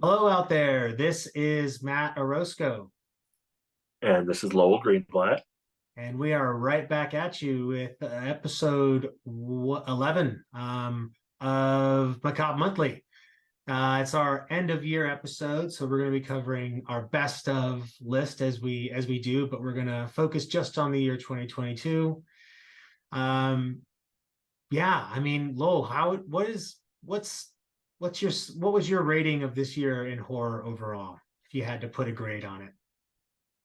Hello out there. This is Matt Orozco, And this is Lowell Greenblat. and we are right back at you with episode 11 of Macabre Monthly. It's our end of year episode, so we're going to be covering our best of list as we do, but we're going to focus just on the year 2022. Um, yeah, I mean, Lowell, what was your rating of this year in horror overall, if you had to put a grade on it?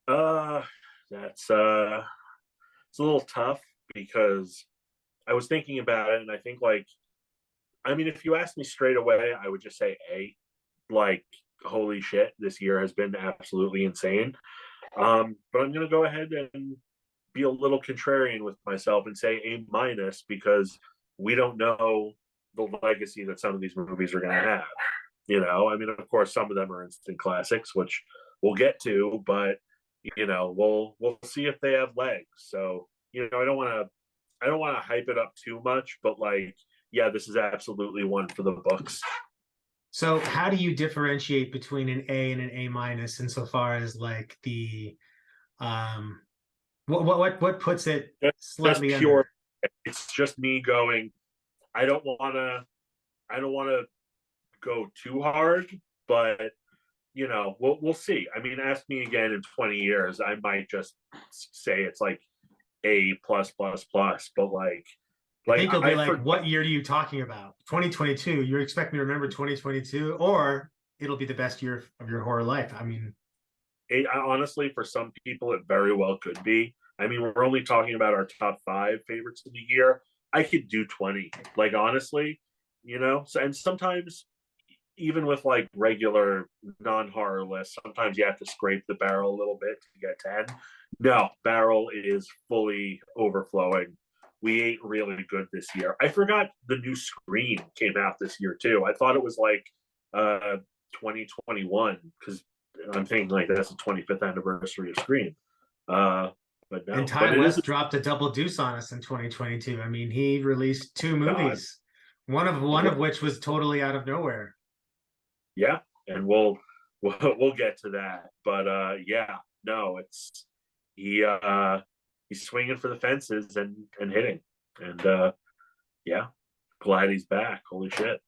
Uh that's it's a little tough because I was thinking about it and I think if you asked me straight away, I would just say A. Like, holy shit, this year has been absolutely insane. But I'm gonna go ahead and be a little contrarian with myself and say A minus because we don't know the legacy that some of these movies are gonna have. Of course, some of them are instant classics, which we'll get to, but we'll see if they have legs. So I don't want to hype it up too much, but yeah, this is absolutely one for the books. So how do you differentiate between an A and an A minus insofar as like the um what puts it Just slightly pure. under? It's just me going. I don't want to. I don't want to go too hard, but we'll see. I mean, ask me again in 20 years, I might just say it's like A plus plus plus, but I think it'll be I like, forget. what year are you talking about? 2022. You expect me to remember 2022, or it'll be the best year of your horror life. I mean, Honestly, for some people, it very well could be. I mean, we're only talking about our top five favorites of the year. I could do 20. Like, honestly, So, and sometimes, even with like regular non horror lists, sometimes you have to scrape the barrel a little bit to get 10. No, barrel is fully overflowing. We ate really good this year. I forgot the new Scream came out this year too. I thought it was like 2021 because I'm thinking like that's the 25th anniversary of Scream. Uh, but and no, Ty but it is West a dropped a double deuce on us in 2022. I mean, he released two god. movies, one of which was totally out of nowhere. Yeah, and we'll get to that. But yeah, no, it's he he's swinging for the fences and hitting, and yeah, glad he's back. Holy shit!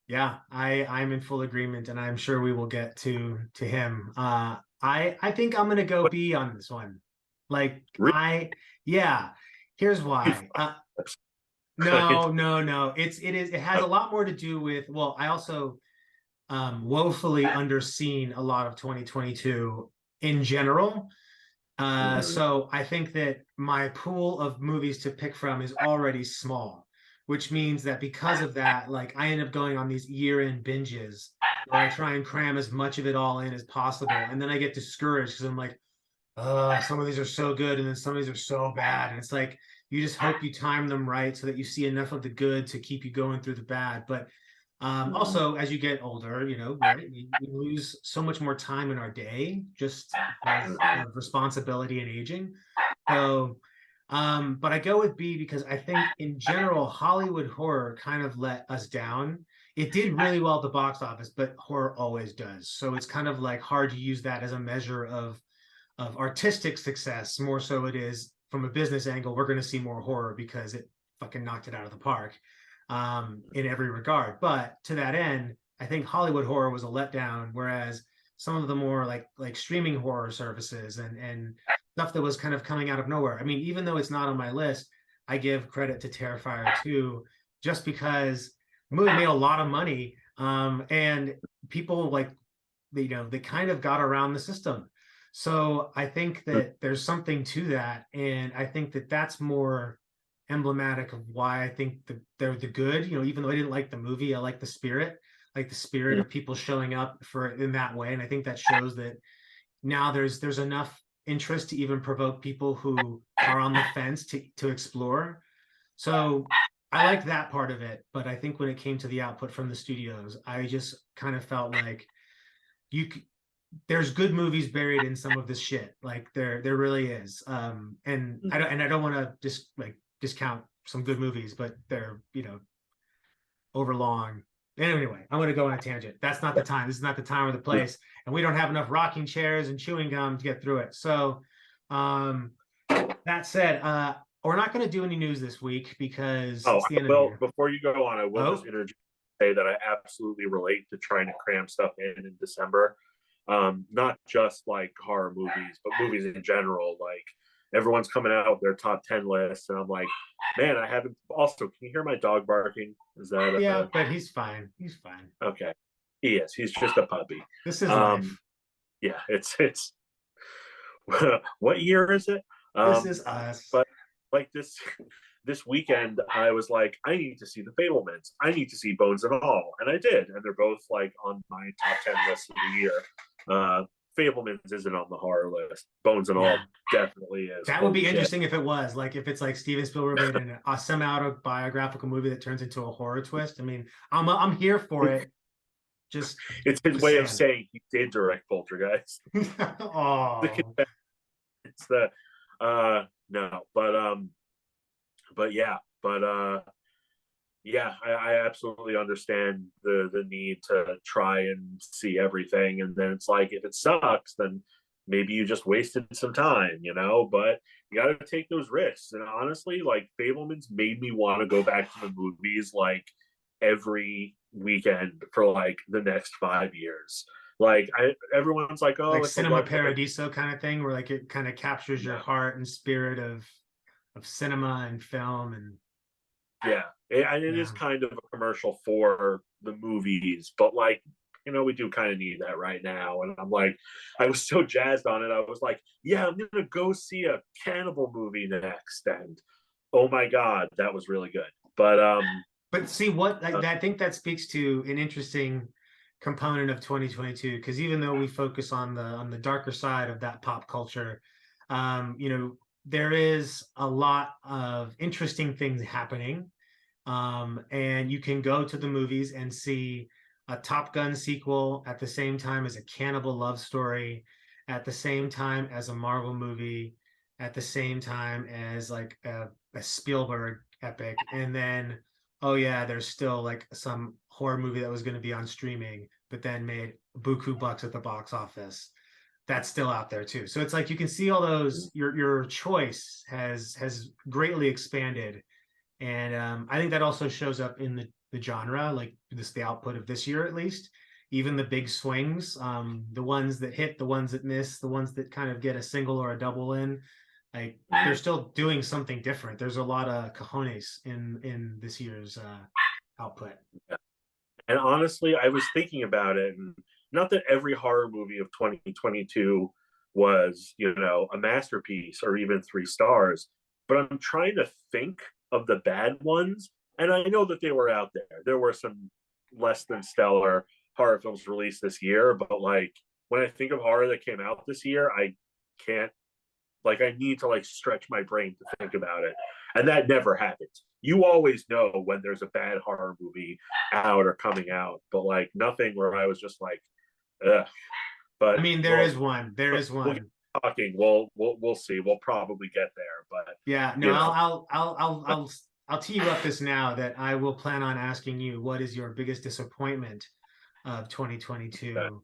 Yeah, I'm in full agreement, and I'm sure we will get to him. I think I'm gonna go But B on this one. Like really, I Yeah, here's why. No, no, no. It has a lot more to do with, well, I also woefully underseen a lot of 2022 in general. So I think that my pool of movies to pick from is already small, which means that because of that, like I end up going on these year-end binges where I try and cram as much of it all in as possible. And then I get discouraged because I'm like, some of these are so good, and then some of these are so bad. And it's like you just hope you time them right so that you see enough of the good to keep you going through the bad. But also, as you get older, right, we lose so much more time in our day just because of responsibility and aging. So, but I go with B because I think in general, Hollywood horror kind of let us down. It did really well at the box office, but horror always does. So it's kind of like hard to use that as a measure of artistic success. More so, it is from a business angle. We're going to see more horror because it fucking knocked it out of the park in every regard. But to that end, I think Hollywood horror was a letdown, whereas some of the more like streaming horror services and stuff that was kind of coming out of nowhere. I mean, even though it's not on my list, I give credit to Terrifier 2 just because the movie made a lot of money, and people they kind of got around the system. So I think that there's something to that, and I think that that's more emblematic of why I think they're the good. Even though I didn't like the movie, I like the spirit of people showing up for in that way, and I think that shows that now there's enough interest to even provoke people who are on the fence to explore. So I like that part of it, but I think when it came to the output from the studios, I just kind of felt like you there's good movies buried in some of this shit. Like there really is. And I don't want to just like discount some good movies, but they're overlong. Anyway, I'm going to go on a tangent. That's not the time. This is not the time or the place, and we don't have enough rocking chairs and chewing gum to get through it. So, that said, we're not going to do any news this week because Oh, it's the end of the well, year. before you go on, I will just Oh, interject and say that I absolutely relate to trying to cram stuff in December. Not just like horror movies, but movies in general. Like everyone's coming out with their top 10 lists, and I'm like, man, I haven't. Also, can you hear my dog barking? Is that yeah, but he's fine. He's fine. okay? He is. He's just a puppy. This is life. Um, yeah, it's what year is it? This is us. But like this weekend, I was like, I need to see The Fablemans. I need to see Bones and All, and I did, and they're both like on my top 10 list of the year. Fablemans isn't on the horror list. Bones and All definitely is. That would be interesting if it was like if it's like Steven Spielberg made a semi-autobiographical movie that turns into a horror twist. I mean, I'm here for it. Just it's his way saying. of saying he did direct Poltergeist. Oh, it's the no, but yeah, yeah, I absolutely understand the need to try and see everything, and then it's like if it sucks, then maybe you just wasted some time, you know. But you got to take those risks, and honestly, like Fableman's made me want to go back to the movies like every weekend for like the next 5 years. Like everyone's like, oh, like it's Cinema Paradiso kind of thing, where like it kind of captures your heart and spirit of cinema and film, and yeah, it is kind of a commercial for the movies, but like, you know, we do kind of need that right now. And I'm like, I was so jazzed on it. I was like, yeah, I'm gonna go see a cannibal movie next, and oh my god, that was really good. But see what I think that speaks to an interesting component of 2022, because even though we focus on the darker side of that pop culture, you know, there is a lot of interesting things happening. And you can go to the movies and see a Top Gun sequel at the same time as a cannibal love story, at the same time as a Marvel movie, at the same time as like a Spielberg epic, and then oh yeah, there's still like some horror movie that was going to be on streaming, but then made buku bucks at the box office. That's still out there too. So it's like you can see all those. Your choice has greatly expanded, and I think that also shows up in the genre, like this the output of this year at least. Even the big swings, the ones that hit, the ones that miss, the ones that kind of get a single or a double in, like they're still doing something different. There's a lot of cojones in this year's output. and honestly, I was thinking about it, and not that every horror movie of 2022 was, you know, a masterpiece or even 3 stars, but I'm trying to think of the bad ones, and I know that they were out there. There were some less than stellar horror films released this year, but like when I think of horror that came out this year, I can't, like, I need to like stretch my brain to think about it, and that never happens. You always know when there's a bad horror movie out or coming out, but like nothing where I was just like, ugh. But I mean, there is one. There is we'll one. talking. We'll see. We'll probably get there, but Yeah, no, you know, I'll tee you up this now that I will plan on asking you what is your biggest disappointment of 2022,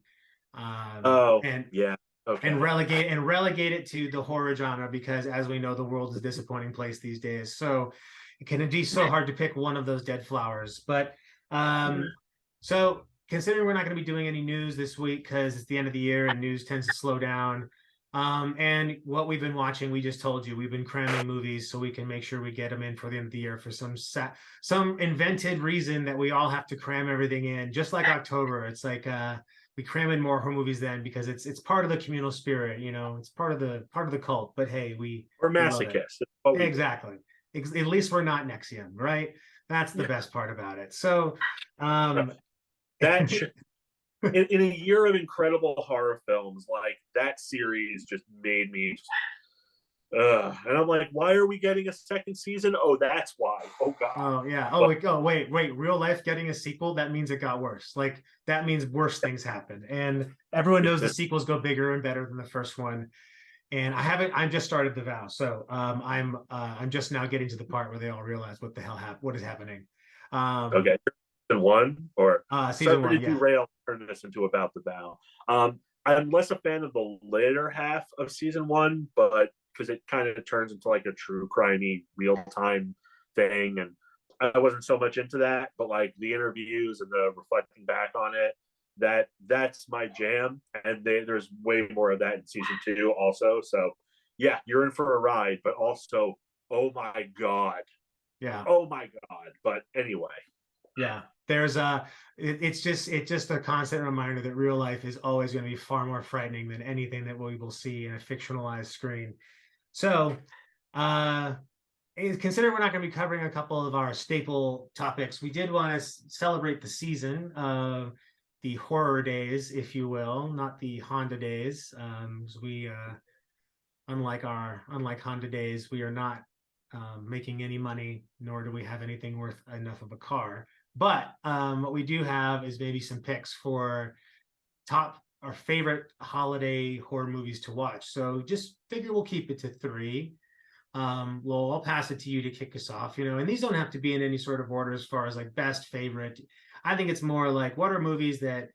oh and yeah, okay, relegate it to the horror genre, because as we know, the world is a disappointing place these days. So it can be so hard to pick one of those dead flowers. But so considering we're not going to be doing any news this week because it's the end of the year and news tends to slow down. And what we've been watching, we just told you, we've been cramming movies so we can make sure we get them in for the end of the year for some invented reason that we all have to cram everything in. Just like October, it's like we cram in more horror movies then because it's part of the communal spirit, you know, it's part of the cult. But hey, we're we love it. masochists. Exactly. At least we're not Nexium, right? That's the best part about it. So that in a year of incredible horror films, like that series just made me and I'm like, why are we getting a second season? Oh, that's why. Oh god. Oh yeah. Wait. Real life getting a sequel, that means it got worse. Like that means worse things happen. And everyone knows the sequels go bigger and better than the first one. And I've just started The Vow. So I'm just now getting to the part where they all realize what the hell what is happening. Okay. one, or Season sorry one, to yeah. derail, turn this into About the Bow. I'm less a fan of the later half of season one, but because it kind of turns into like a true crimey real time thing, and I wasn't so much into that. But like the interviews and the reflecting back on it, that's my jam. And there's way more of that in season two, also. So yeah, you're in for a ride, but also, oh my god, Yeah. oh my god. But anyway, Yeah, there's it's just a constant reminder that real life is always going to be far more frightening than anything that we will see in a fictionalized screen. So, uh, consider we're not going to be covering a couple of our staple topics. We did want to celebrate the season of the horror days, if you will, not the Honda days. We unlike Honda days, we are not making any money, nor do we have anything worth enough of a car. But what we do have is maybe some picks for top our favorite holiday horror movies to watch. So just figure we'll keep it to three. Well, I'll pass it to you to kick us off. And these don't have to be in any sort of order as far as like best favorite. I think it's more like what are movies that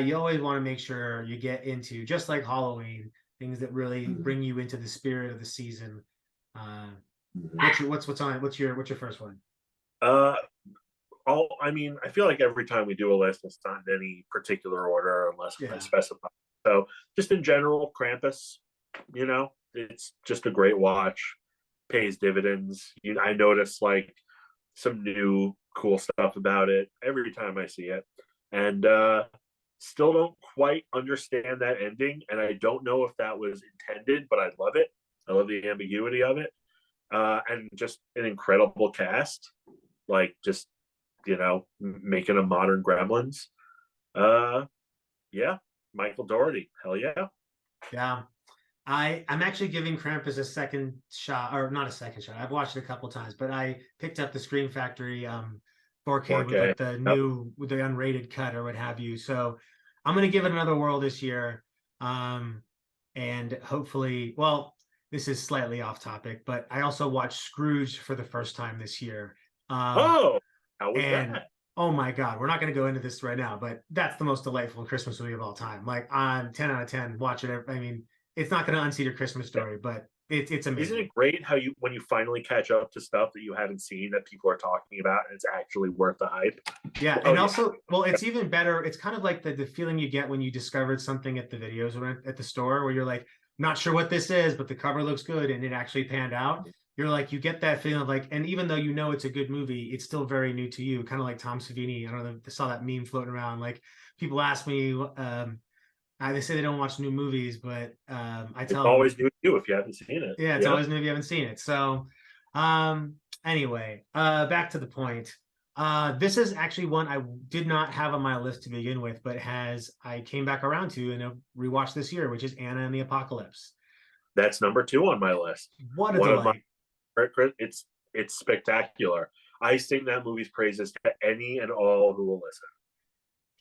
you always want to make sure you get into, just like Halloween, things that really bring you into the spirit of the season. Uh, what's your first one? uh, I mean, I feel like every time we do a list, it's not in any particular order unless I Yeah, specify. So, just in general, Krampus, it's just a great watch, pays dividends. I notice like some new cool stuff about it every time I see it, and still don't quite understand that ending. And I don't know if that was intended, but I love it. I love the ambiguity of it, and just an incredible cast. Like just making a modern Gremlins. Uh, yeah, Michael Dougherty, hell yeah. yeah. I'm actually giving Krampus a second shot, or not a second shot. I've watched it a couple times, but I picked up the Scream Factory 4K with 4K. like the Yep. with the unrated cut or what have you. So I'm gonna give it another whirl this year. And hopefully, well, this is slightly off topic, but I also watched Scrooge for the first time this year. Um, Oh, how was and that? oh my God, we're not going to go into this right now, but that's the most delightful Christmas movie of all time. Like I'm 10 out of 10. Watch it. I mean, it's not going to unseat a Christmas story, but it's Isn't amazing. it great how when you finally catch up to stuff that you haven't seen that people are talking about and it's actually worth the hype? Yeah, Oh and yeah. also, well, it's even better. It's kind of like the feeling you get when you discovered something at the videos or at the store, where you're like, not sure what this is, but the cover looks good, and it actually panned out. You're like, you get that feeling of like, and even though you know it's a good movie, it's still very new to you. Kind of like Tom Savini. I don't know. I saw that meme floating around. Like people ask me, they say they don't watch new movies, but I It's tell them, always new to you if you haven't seen it. yeah, it's Yeah. always new if you haven't seen it. So, anyway, back to the point. This is actually one I did not have on my list to begin with, but I came back around to and rewatched this year, which is Anna and the Apocalypse. That's number two on my list. What a One of my delight! it's spectacular. I sing that movie's praises to any and all who will listen.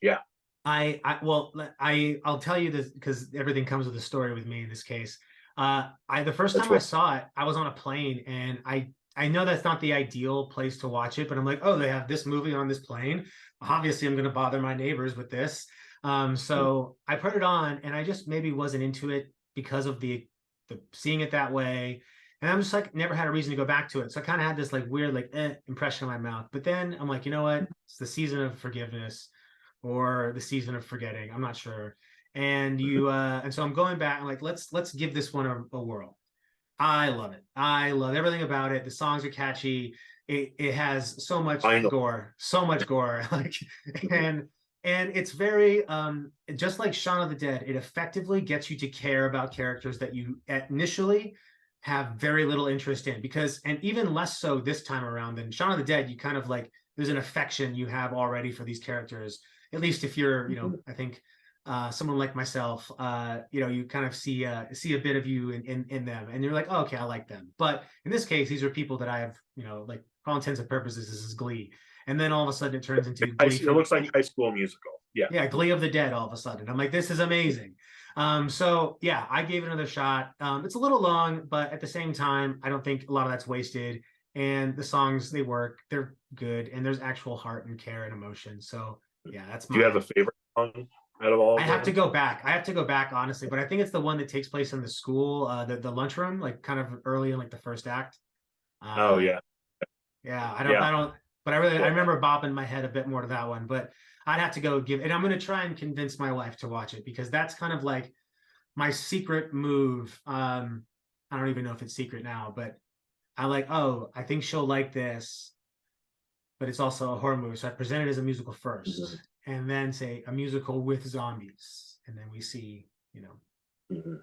Yeah. I'll tell you this because everything comes with a story with me in this case. The first That's time I what saw it, I was on a plane, and I know that's not the ideal place to watch it, but I'm like, oh, they have this movie on this plane. Obviously, I'm going to bother my neighbors with this. So I put it on, and I just maybe wasn't into it because of the seeing it that way. And I'm just like never had a reason to go back to it. So I kind of had this like weird like impression in my mouth. But then I'm like, you know what? It's the season of forgiveness or the season of forgetting. I'm not sure. And so I'm going back and like let's give this one a whirl. I love it. I love everything about it. The songs are catchy. It has so much final. gore, so much gore. Like and it's very just like Shaun of the Dead, it effectively gets you to care about characters that you initially have very little interest in, because and even less so this time around than Shaun of the Dead, you kind of like there's an affection you have already for these characters, at least if you're, I think someone like myself, you kind of see a bit of you in them, and you're like, oh, okay, I like them. But in this case, these are people that I have, like for all intents and purposes, this is Glee, and then all of a sudden it turns into Glee. It looks like High School Musical. Yeah. Yeah, Glee of the Dead. All of a sudden, I'm like, this is amazing. So yeah, I gave it another shot. It's a little long, but at the same time, I don't think a lot of that's wasted. and the songs, they work, they're good, and there's actual heart and care and emotion. So yeah, that's Do you have a my. favorite song out of all I of have to them? go back. I have to go back honestly, but I think it's the one that takes place in the school, the lunchroom, like kind of early in like the first act. Oh Uh, yeah, yeah, yeah, I don't, but I yeah. remember bopping my head a bit more to that one. But I'd have to go give, and I'm gonna try and convince my wife to watch it because that's kind of like my secret move. I don't even know if it's secret now, but I like, oh, I think she'll like this, but it's also a horror movie. So I present it as a musical first, Mhm, and then say a musical with zombies, and then we see, you know. mhm.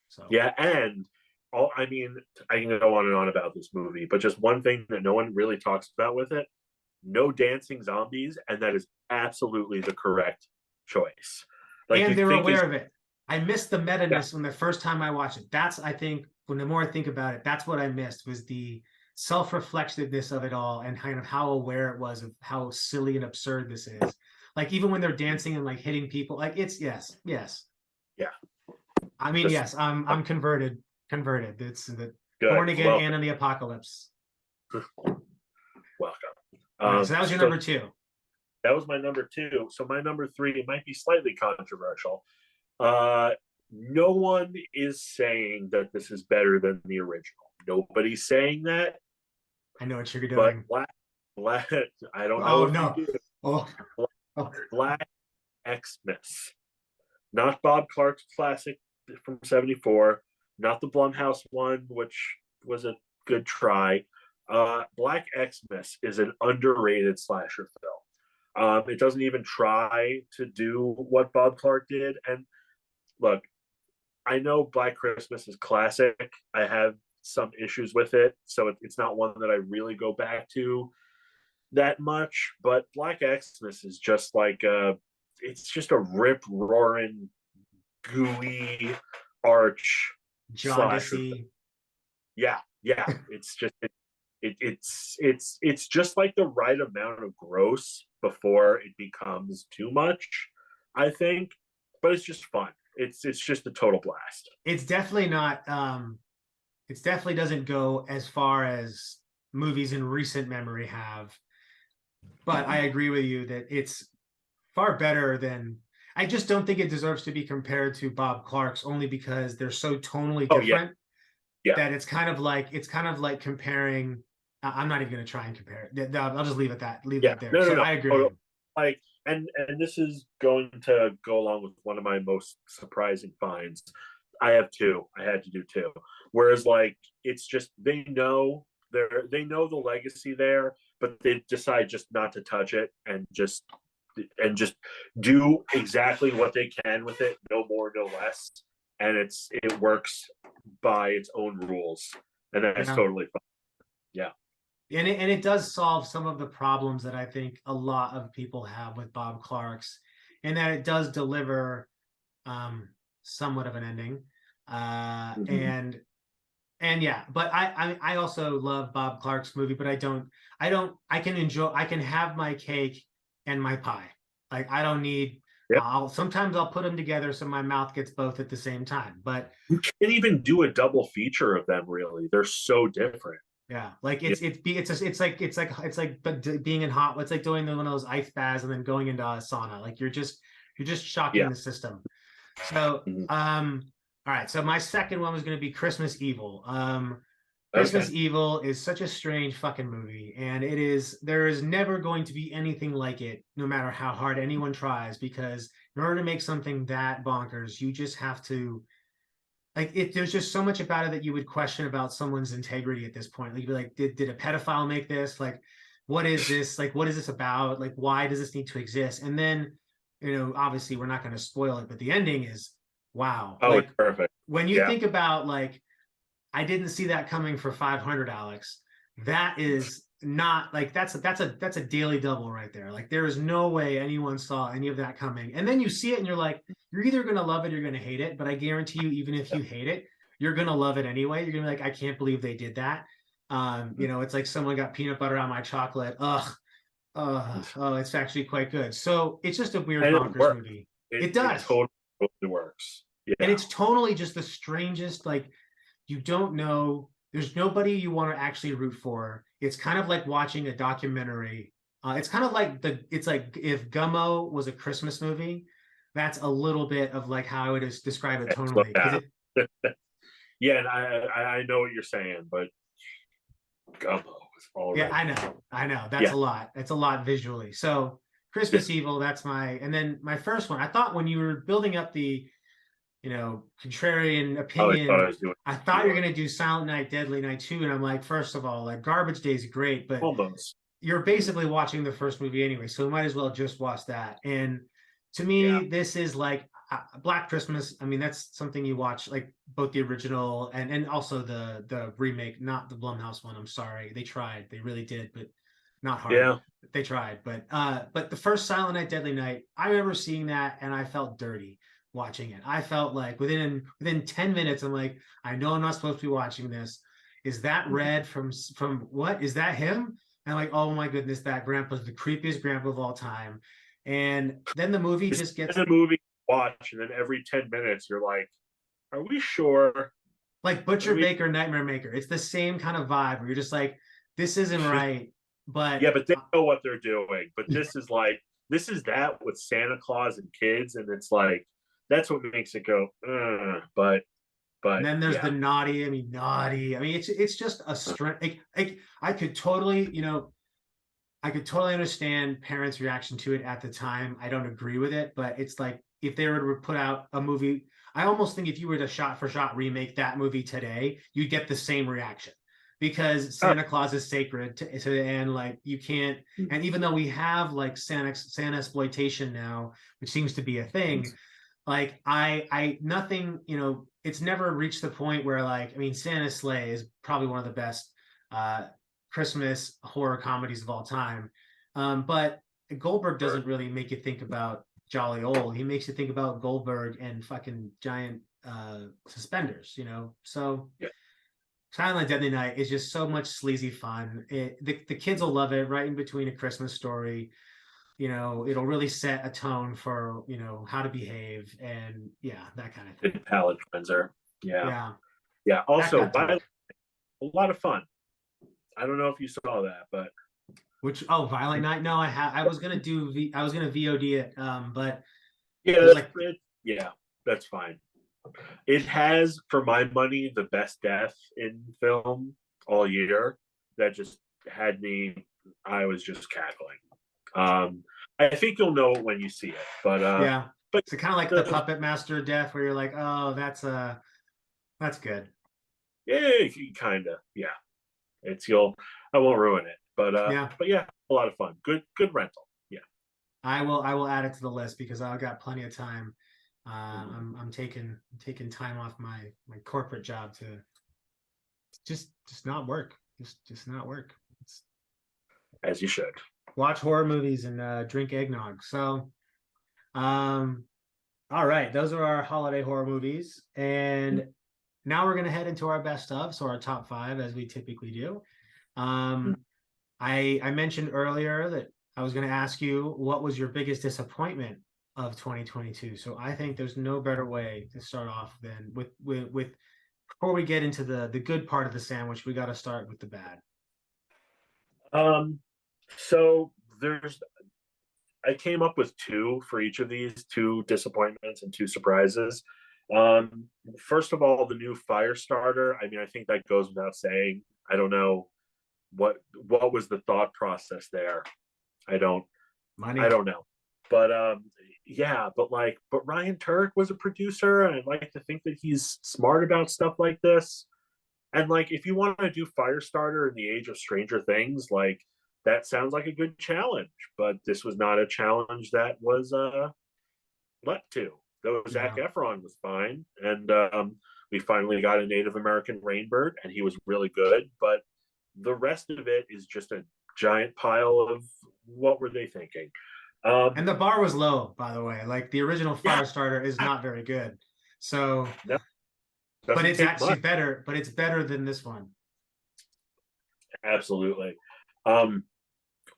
So Yeah, and all I mean, I can go on and on about this movie, but just one thing that no one really talks about with it: no dancing zombies, and that is absolutely the correct choice. Like and you they're think aware is of it. I missed the yeah, meta-ness when the first time I watched it. That's I think when the more I think about it, that's what I missed was the self-reflectiveness of it all and kind of how aware it was of how silly and absurd this is. Like even when they're dancing and like hitting people, like it's yes, yes. yeah, I mean, just yes, I'm converted, converted. It's the good. born again and Welcome, in the apocalypse. welcome. All right, so that was your So number two. that was my number two. So my number three might be slightly controversial. Uh, no one is saying that this is better than the original. Nobody's saying that, I know what you're but doing. Black I don't know Oh if you no. do. Oh, oh. Black Xmas, not Bob Clark's classic from '74, not the Blumhouse one, which was a good try. Black Xmas is an underrated slasher film. It doesn't even try to do what Bob Clark did. And look, I know Black Christmas is classic. I have some issues with it, so it's not one that I really go back to that much. But Black Xmas is just like it's just a rip roaring, gooey arch slasher. Jaundicey. Yeah, yeah. It's just it's just like the right amount of gross before it becomes too much, I think. But it's just fun. It's just a total blast. It's definitely not it definitely doesn't go as far as movies in recent memory have, but I agree with you that it's far better than. I just don't think it deserves to be compared to Bob Clark's only because they're so tonally Oh yeah, different yeah, that it's kind of like comparing. I'm not even going to try and compare it. I'll just leave it that leave yeah. that there. No, no, So no. I agree with Oh, you. like, and this is going to go along with one of my most surprising finds. I have two. I had to do two. Whereas, like, it's just they know the legacy there, but they decide just not to touch it and just do exactly what they can with it, no more, no less. And it works by its own rules, and that's Yeah. totally fine. Yeah. And it does solve some of the problems that I think a lot of people have with Bob Clark's, in that it does deliver um, somewhat of an ending. Uh, Mm-hmm. and and yeah, but I also love Bob Clark's movie, but I can enjoy I can have my cake and my pie. Like I don't need. Yep. I'll sometimes I'll put them together so my mouth gets both at the same time. But You can't even do a double feature of them. Really, they're so different. yeah, like Yeah. it's like but being in hot. It's like doing one of those ice baths and then going into a sauna. Like you're just shocking Yeah. the system. So Mhm. all right. So my second one was going to be Christmas Evil. Christmas Okay. Evil is such a strange fucking movie, and there is never going to be anything like it, no matter how hard anyone tries, because in order to make something that bonkers, you just have to like it. There's just so much about it that you would question about someone's integrity at this point. Like you'd be like, did a pedophile make this? Like, what is this? Like, what is this about? Like, why does this need to exist? And then, obviously we're not going to spoil it, but the ending is wow. Oh, it's Like perfect. when you Yeah. think about like I didn't see that coming for 500, Alex. That is not like that's a daily double right there. Like there is no way anyone saw any of that coming. And then you see it and you're like, you're either gonna love it or you're gonna hate it. But I guarantee you, even if Yeah. you hate it, you're gonna love it anyway. You're gonna be like, I can't believe they did that. It's like someone got peanut butter on my chocolate. Ugh. Oh, it's actually quite good. So it's just a weird And it bonkers works. movie. It It it does. totally works. And Yeah. it's totally just the strangest, like you don't know. There's nobody you want to actually root for. It's kind of like watching a documentary. It's kind of like it's like if Gummo was a Christmas movie. That's a little bit of like how I would describe it Slow tonally because down. it. Yeah, and I know what you're saying, but gumbo is Yeah, already I know. That's yeah. a lot. That's a lot visually. So Yeah. Christmas Evil, that's my, and then my first one. I thought when you were building up the, contrarian Oh, I thought I opinion, was doing I thought you're Ewan. gonna do Silent Night, Deadly Night 2, and I'm like, first of all, like Garbage Day is great, but Almost. you're basically watching the first movie anyway, so we might as well just watch that. And to Yeah. me, this is like Black Christmas. I mean, that's something you watch, like both the original and also the remake, not the Blumhouse one. I'm sorry, they tried, they really did, but not hard. Yeah. They tried, but the first Silent Night, Deadly Night, I remember seeing that and I felt dirty watching it. I felt like within 10 minutes, I'm like, I know I'm not supposed to be watching this. Is that Red from what? Is that him? And I'm like, oh my goodness, that grandpa's the creepiest grandpa of all time. And then the movie It's just gets a movie you watch, and then every 10 minutes you're like, "Are we sure? like Are Butcher we?" Baker, Nightmare Maker. It's the same kind of vibe where you're just like, this isn't right. But Yeah, but they know what they're doing. But this is that with Santa Claus and kids, and it's like that's what makes it go. and But then there's the yeah, naughty. I mean, naughty. I mean, it's just a strength. I could totally, I could totally understand parents' reaction to it at the time. I don't agree with it, but it's like if they were to put out a movie, I almost think if you were to shot for shot remake that movie today, you'd get the same reaction because oh, Santa Claus is sacred and like you can't. And even though we have like Santa exploitation now, which seems to be a thing, like I nothing, it's never reached the point where like I mean Santa's Sleigh is probably one of the best uh Christmas horror comedies of all time. But Goldberg doesn't really make you think about Jolly Old. He makes you think about Goldberg and fucking giant suspenders, So yeah, Silent Deadly Night is just so much sleazy fun. The kids will love it right in between A Christmas Story. It'll really set a tone for, how to behave and yeah, that kind of thing. good palate cleanser. Yeah, Yeah, yeah. that Also, got by dark. a lot of fun. I don't know if you saw that, but Which Violent Night? No, I was gonna I was gonna VOD it, but it was yeah, like yeah, that's fine. It has, for my money, the best death in film all year. That just had me. I was just cackling. I think you'll know it when you see it, yeah. but So kind of like the the Puppet Master death, where you're like, oh, that's good. yeah, kind of yeah. It's you'll. I won't ruin it, Yeah, but yeah, a lot of fun. Good rental. Yeah. I will add it to the list because I've got plenty of time. Mhm. I'm taking time off my corporate job to just not work. Just not work. It's As you should. watch horror movies and drink eggnog. So, um, all right, those are our holiday horror movies, and now we're gonna head into our best of, so our top five as we typically do. Um, I mentioned earlier that I was gonna ask you what was your biggest disappointment of 2022. So I think there's no better way to start off than with before we get into the good part of the sandwich, we got to start with the bad. Um, so there's I came up with two for each of these, two disappointments and two surprises. First of all, the new fire starter. I mean, I think that goes without saying. I don't know what was the thought process there. I don't I Money. don't know. But yeah, but Ryan Turk was a producer, and I'd like to think that he's smart about stuff like this. And like, if you want to do Firestarter in the age of Stranger Things, like that sounds like a good challenge. But this was not a challenge that was let to. Though Zach Yeah. Efron was fine, and we finally got a Native American Rainbird, and he was really good. But the rest of it is just a giant pile of what were they thinking? And the bar was low, by the way. Like the original Yeah, Firestarter is not very good. So, no, but doesn't it's take actually much. better, but it's better than this one. Absolutely. Um,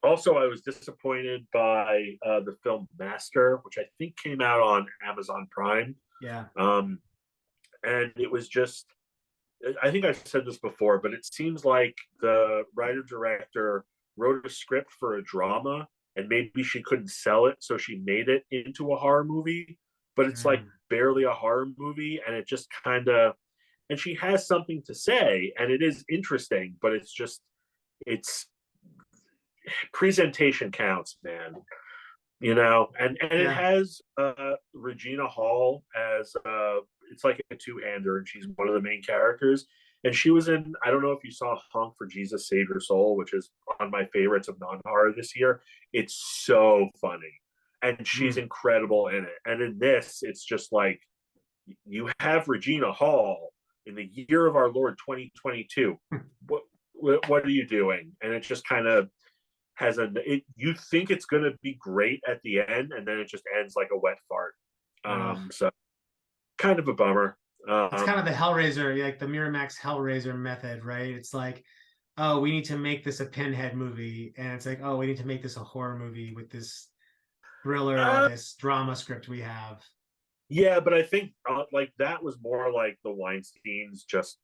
Also, I was disappointed by the film Master, which I think came out on Amazon Prime. Yeah. Um, and it was just I think I've said this before, but it seems like the writer director wrote a script for a drama and maybe she couldn't sell it, so she made it into a horror movie, but it's like Mm, barely a horror movie, and it just kind of, and she has something to say and it is interesting, but it's just, it's presentation counts, man. And it yeah. has Regina Hall as it's like a two-hander, and she's one of the main characters. And she was in, I don't know if you saw Honk for Jesus Save Your Soul, which is on my favorites of non-horror this year. It's so funny, and she's Mm, incredible in it. And in this, it's just like, you have Regina Hall in the year of our Lord 2022. What are you doing? And it just kind of has you think it's going to be great at the end, and then it just ends like a wet fart. ugh. So kind of a bummer. It's kind of the Hellraiser, like the Miramax Hellraiser method, right? It's like, oh, we need to make this a Pinhead movie, and it's like, oh, we need to make this a horror movie with this thriller or uh, this drama script we have. yeah, but I think like that was more like the Weinsteins just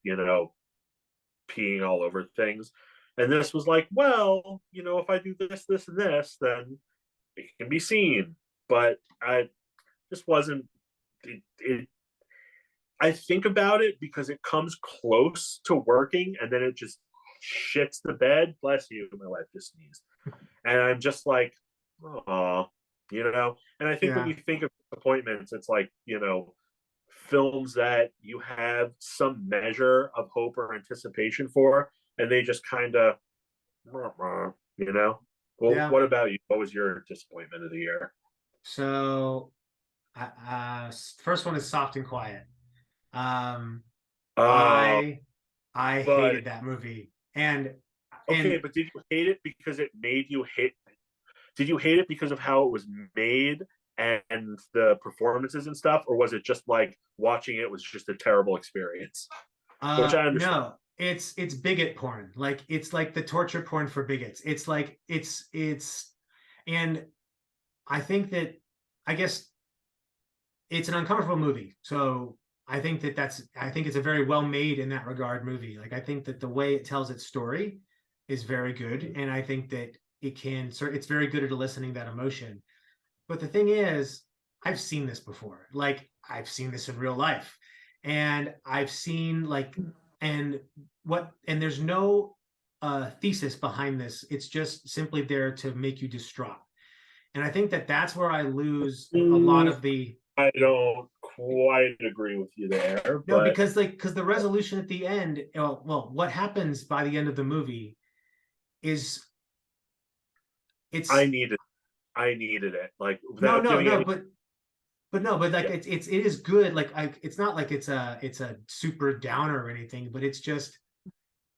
peeing all over things, and this was like, well, if I do this, this, and this, then it can be seen. But I just wasn't. I think about it because it comes close to working, and then it just shits the bed. Bless you, my wife just sneezed, and I'm just like, oh, And I think when Yeah, you think of appointments, it's like films that you have some measure of hope or anticipation for, and they just kind of, you know. Well, yeah. what about you? What was your disappointment of the year? So, first one is Soft and Quiet. Um, Uh, I I but hated that movie, and okay, and but did you hate it because it made you hate? Did you hate it because of how it was made and the performances and stuff, or was it just like watching it was just a terrible experience? Which I understand. no, it's bigot porn. Like it's like the torture porn for bigots. It's like it's and I think that I guess it's an uncomfortable movie. So I think it's a very well made in that regard movie. Like I think that the way it tells its story is very good, and I think that it's very good at eliciting that emotion. But the thing is, I've seen this before. Like I've seen this in real life, and I've seen like and and there's no thesis behind this. It's just simply there to make you distraught. And I think that that's where I lose a lot of the I don't quite agree with you there, no, but because the resolution at the end, well, what happens by the end of the movie is I it's needed I needed it. Like no, without no, giving no, any. but no, but like Yeah, it is good. It's not like it's a super downer or anything, but it's just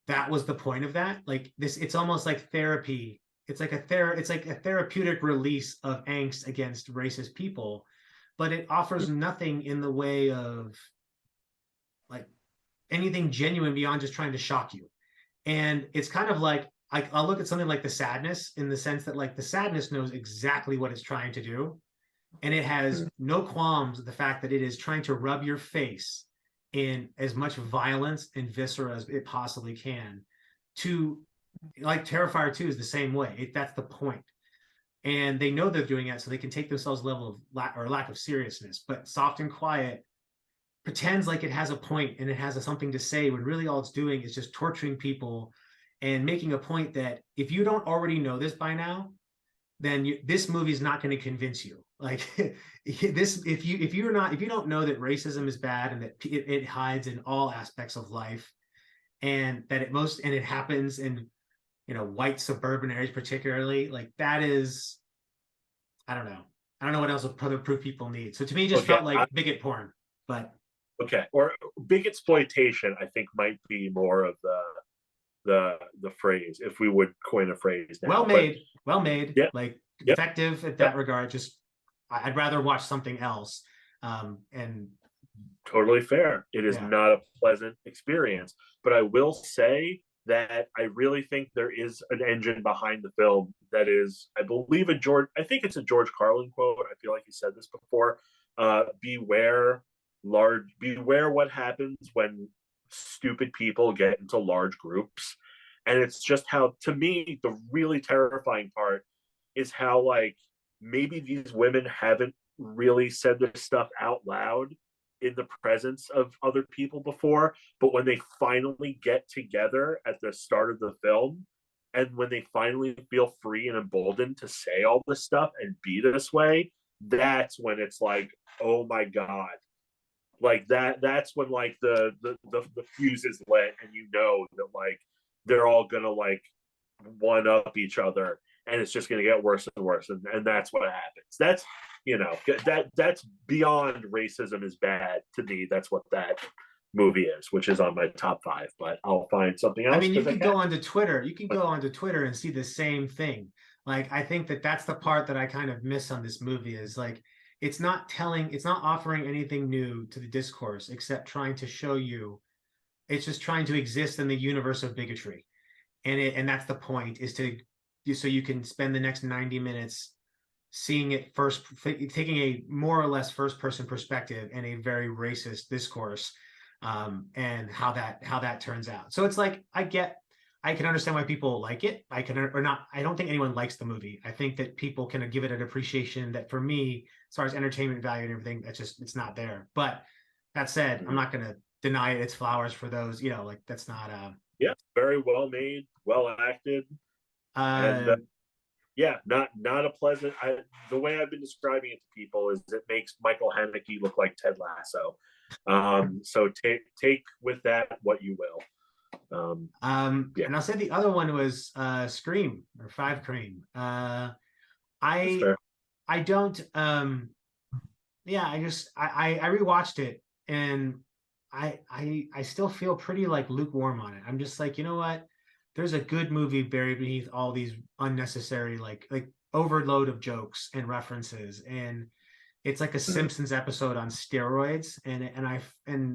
that was the point of that. Like this, it's almost like therapy. It's like a therapeutic release of angst against racist people, but it offers nothing in the way of like anything genuine beyond just trying to shock you. And it's kind of like I'll look at something like The Sadness in the sense that like The Sadness knows exactly what it's trying to do, and it has no qualms with the fact that it is trying to rub your face in as much violence and viscera as it possibly can. To like Terrifier 2 is the same way. That's the point. And they know they're doing it so they can take themselves level of lack of seriousness. But Soft and Quiet pretends like it has a point and it has something to say when really all it's doing is just torturing people and making a point that if you don't already know this by now, then this movie is not going to convince you. Like this, if you don't know that racism is bad and that it hides in all aspects of life, and that it happens in white suburban areas particularly, like that is I don't know. I don't know what else other proof people need. So to me, it just okay, felt like bigot porn. But okay, or big exploitation. I think might be more of the phrase, if we would coin a phrase now. But well made, yeah, like yep, effective at yep, that regard. Just I'd rather watch something else. And totally fair. It is yeah, not a pleasant experience, but I will say that I really think there is an engine behind the film that is, I believe, I think it's a George Carlin quote. I feel like he said this before. Beware what happens when stupid people get into large groups. And it's just how, to me, the really terrifying part is how, like, maybe these women haven't really said this stuff out loud in the presence of other people before, but when they finally get together at the start of the film, and when they finally feel free and emboldened to say all this stuff and be this way, that's when it's like, oh my god, like that's when like the fuse is lit, and you know that like they're all gonna like one up each other, and it's just gonna get worse and worse, and that's what happens. That's, you know, that's beyond racism is bad to me. That's what that movie is, which is on my top 5, but I'll find something I else mean, you because I could go can. onto Twitter. You can go onto Twitter and see the same thing. Like, I think that that's the part that I kind of miss on this movie is like, it's not offering anything new to the discourse except trying to show you, it's just trying to exist in the universe of bigotry. And that's the point, is to, so you can spend the next 90 minutes seeing it first, taking a more or less first person perspective and a very racist discourse, and how that turns out. So it's like, I can understand why people like it. I can, or not, I don't think anyone likes the movie. I think that people can give it an appreciation that, for me, as far as entertainment value and everything, that's just, it's not there. But that said, I'm not going to deny it its flowers for those, you know, like, that's not Yeah, very well made, well acted, and uh yeah, not a pleasant. The way I've been describing it to people is it makes Michael Haneke look like Ted Lasso. So take with that what you will. Yeah, and I'll say the other one was Scream, or Five Cream. that's I fair. I don't yeah, I rewatched it, and I still feel pretty like lukewarm on it. I'm just like, you know what? There's a good movie buried beneath all these unnecessary, like overload of jokes and references, and it's like a Mhm. Simpsons episode on steroids, and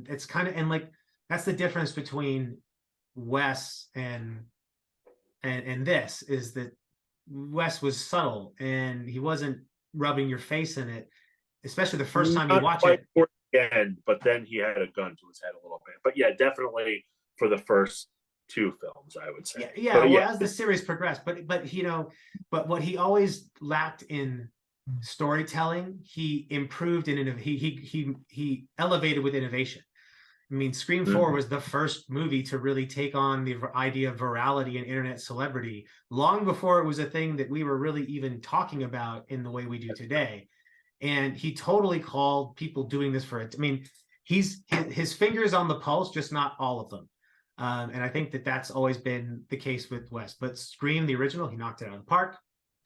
it's kind of, and like, that's the difference between Wes and this, is that Wes was subtle and he wasn't rubbing your face in it, especially the first time you Not watch quite it. toward the end, but then he had a gun to his head a little bit. But yeah, definitely for the first 2 films, I would say. Yeah, yeah. But Well, yeah, as the series progressed, but you know, but what he always lacked in storytelling, he improved in, he elevated with innovation. I mean, Scream 4 mm-hmm. was the first movie to really take on the idea of virality and internet celebrity long before it was a thing that we were really even talking about in the way we do today. And he totally called people doing this for it. I mean, his fingers on the pulse, just not all of them. And I think that that's always been the case with West. But Scream, the original, he knocked it out of the park,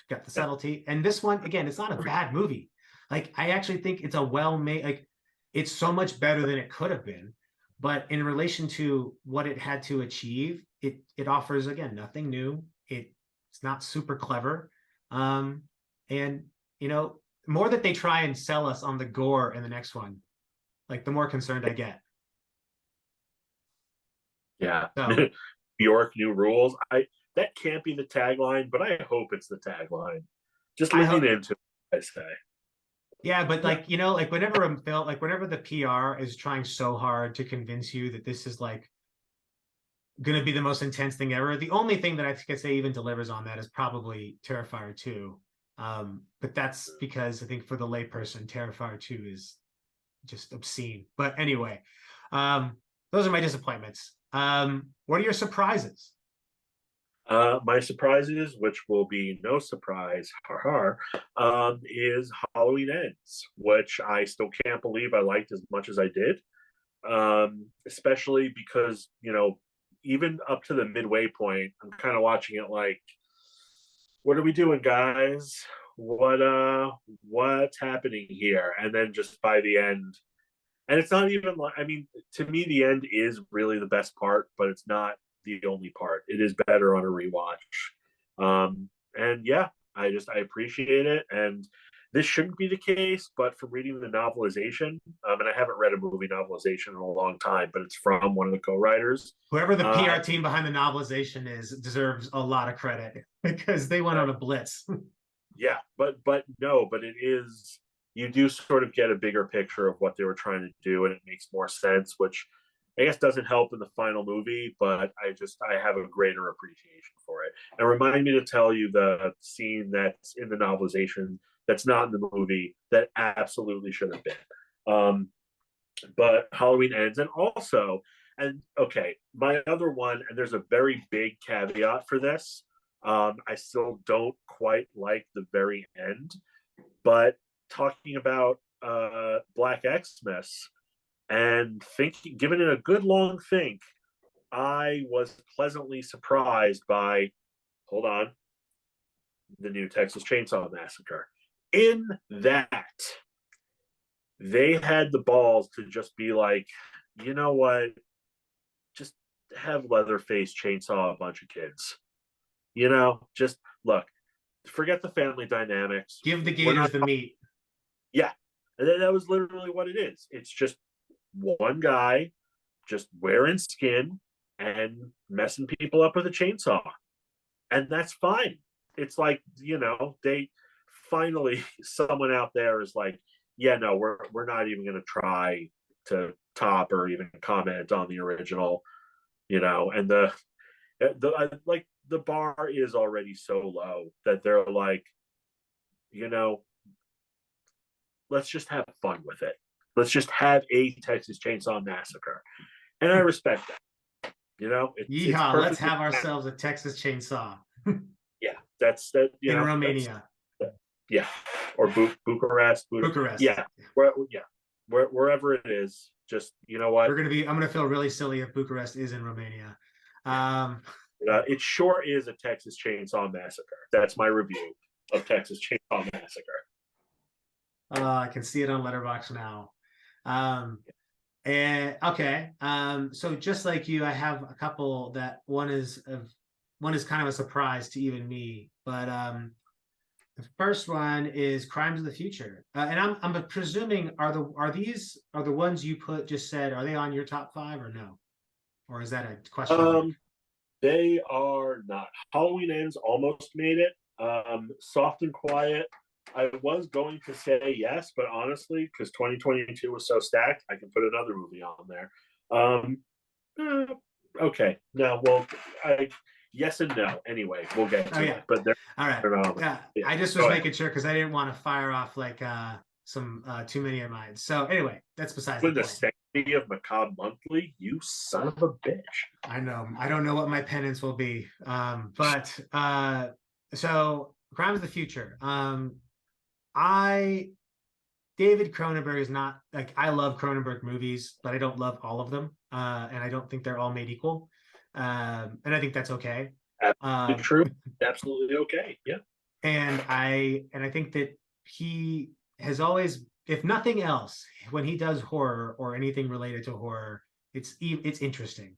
got the subtlety. And this one, again, it's not a bad movie. Like, I actually think it's a well made, like, it's so much better than it could have been. But in relation to what it had to achieve, it offers, again, nothing new. It's not super clever. Um, and you know, more that they try and sell us on the gore in the next one, like, the more concerned I get. Yeah. So New York, new rules. I That can't be the tagline, but I hope it's the tagline. Just I lean hope, into it, I say. yeah, but Yeah. like, you know, like, whenever I'm felt like, whenever the PR is trying so hard to convince you that this is like gonna be the most intense thing ever, the only thing that I could say even delivers on that is probably Terrifier 2. But that's because I think for the layperson, Terrifier 2 is just obscene. But anyway, those are my disappointments. What are your surprises? My surprises, which will be no surprise, is Halloween Ends, which I still can't believe I liked as much as I did. Especially because, you know, even up to the midway point, I'm kind of watching it like, what are we doing, guys? What's happening here? And then just by the end, and it's not even like, I mean, to me the end is really the best part, but it's not the only part. It is better on a rewatch. And yeah, I appreciate it, and this shouldn't be the case, but from reading the novelization, and I haven't read a movie novelization in a long time, but it's from one of the co-writers. Whoever the I PR team behind the novelization is deserves a lot of credit because they went on a blitz. Yeah, but no, but it is, you do sort of get a bigger picture of what they were trying to do, and it makes more sense, which I guess doesn't help in the final movie, but I have a greater appreciation for it. And remind me to tell you the scene that's in the novelization that's not in the movie that absolutely should have been. But Halloween Ends, and also, and okay, my other one, and there's a very big caveat for this. I still don't quite like the very end, but talking about Black Xmas and thinking, giving it a good long think, I was pleasantly surprised by, hold on, the new Texas Chainsaw Massacre. In that, they had the balls to just be like, you know what, just have Leatherface chainsaw a bunch of kids. Just look, forget the family dynamics. Give the We're gators not, the meat. yeah, and that was literally what it is. It's just one guy just wearing skin and messing people up with a chainsaw, and that's fine. It's like, they finally, someone out there is like, yeah, no, we're not even going to try to top or even comment on the original, and like the bar is already so low that they're like, you know let's just have fun with it. Let's just have a Texas Chainsaw Massacre, and I respect that. It's Yeehaw, let's perfectly have ourselves a Texas Chainsaw yeah. That's that. in Romania. Yeah, or Bucharest, Bucharest. yeah, wherever it is. Just what, I'm gonna feel really silly if Bucharest is in Romania. it sure is a Texas Chainsaw Massacre. That's my review of Texas Chainsaw Massacre. I can see it on Letterboxd now. And okay. So just like you, I have a couple that one is kind of a surprise to even me, but the first one is Crimes of the Future, and I'm presuming are the ones you just said, are they on your top five or no, or is that a question mark? They are not. Halloween Ends almost made it. Soft and Quiet, I was going to say yes, but honestly, because 2022 was so stacked, I can put another movie on there. Um, okay. No, well, yes and no. Anyway, we'll get to it. But all right. Yeah, I just was making sure because I didn't want to fire off like some too many of mine. So anyway, that's besides the point. The sanctity of Macabre Monthly, you son of a bitch. I know. I don't know what my penance will be. But so Crimes of the Future. David Cronenberg is not like, I love Cronenberg movies, but I don't love all of them. And I don't think they're all made equal. And I think that's okay. Absolutely true. Absolutely okay. Yeah. And I think that he has always, if nothing else, when he does horror or anything related to horror, it's interesting.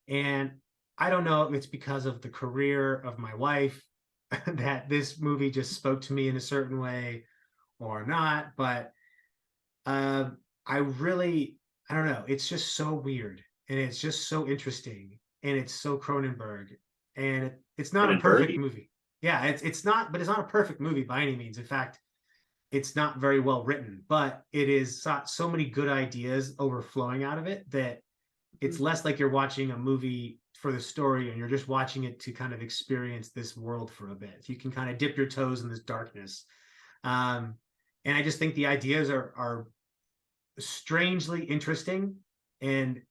And I don't know if it's because of the career of my wife that this movie just spoke to me in a certain way or not, but I don't know. It's just so weird and it's just so interesting and it's so Cronenberg and it's not a perfect movie. Yeah, it's not, but it's not a perfect movie by any means. In fact, it's not very well written, but it is so many good ideas overflowing out of it that it's less like you're watching a movie for the story and you're just watching it to kind of experience this world for a bit. You can kind of dip your toes in this darkness. And I just think the ideas are strangely interesting and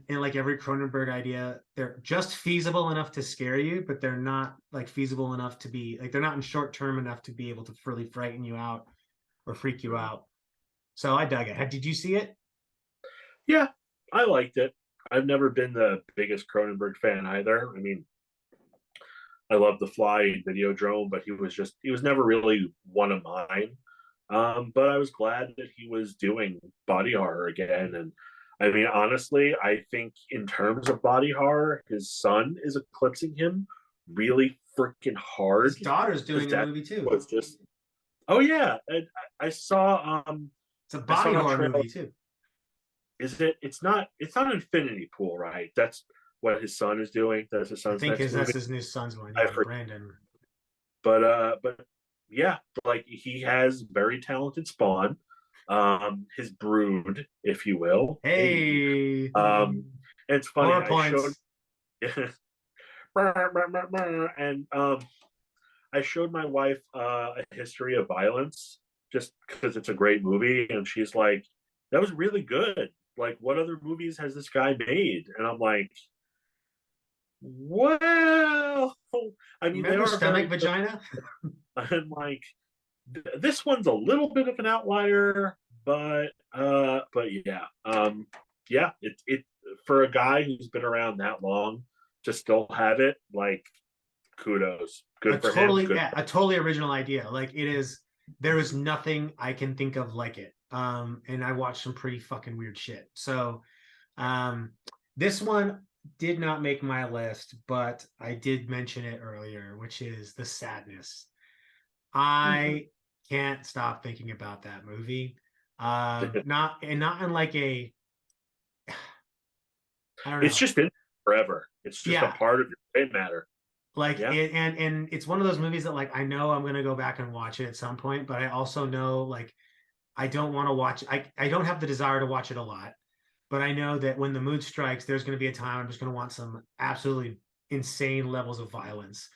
like every Cronenberg idea, they're just feasible enough to scare you, but they're not like feasible enough to be like, they're not in short term enough to be able to really frighten you out or freak you out. So I dug it. Did you see it? Yeah, I liked it. I've never been the biggest Cronenberg fan either. I mean, I love The Fly and Videodrome, but he was never really one of mine. But I was glad that he was doing body horror again. And I mean, honestly, I think in terms of body horror, his son is eclipsing him really freaking hard. His daughter's doing a movie too. Was just, oh yeah, and I saw. It's a body horror movie too. Is it? It's not Infinity Pool, right? That's what his son is doing. That's his son's next movie. That's his new son's one. Yeah, Brandon. But yeah, like he has very talented spawn. his brood, if you will. Hey. Hey, And it's funny. more I showed, points. and I showed my wife a history of violence just because it's a great movie, and she's like, "That was really good. Like, what other movies has this guy made?" And I'm like, "Well, I mean, they Remember are stomach very good." vagina? And like, this one's a little bit of an outlier, but yeah, yeah, it for a guy who's been around that long to still have it, like, kudos, A good for him, totally, good. yeah, a totally original idea. Like it is, there is nothing I can think of like it. And I watched some pretty fucking weird shit. So, um, this one did not make my list, but I did mention it earlier, which is The Sadness. I can't stop thinking about that movie. Not in like a, I don't It's know. just in forever. It's just a Yeah, part of your brain matter. like Yeah. it, and it's one of those movies that like I know I'm gonna go back and watch it at some point, but I also know like I don't want to watch. I don't have the desire to watch it a lot, but I know that when the mood strikes, there's going to be a time I'm just going to want some absolutely insane levels of violence.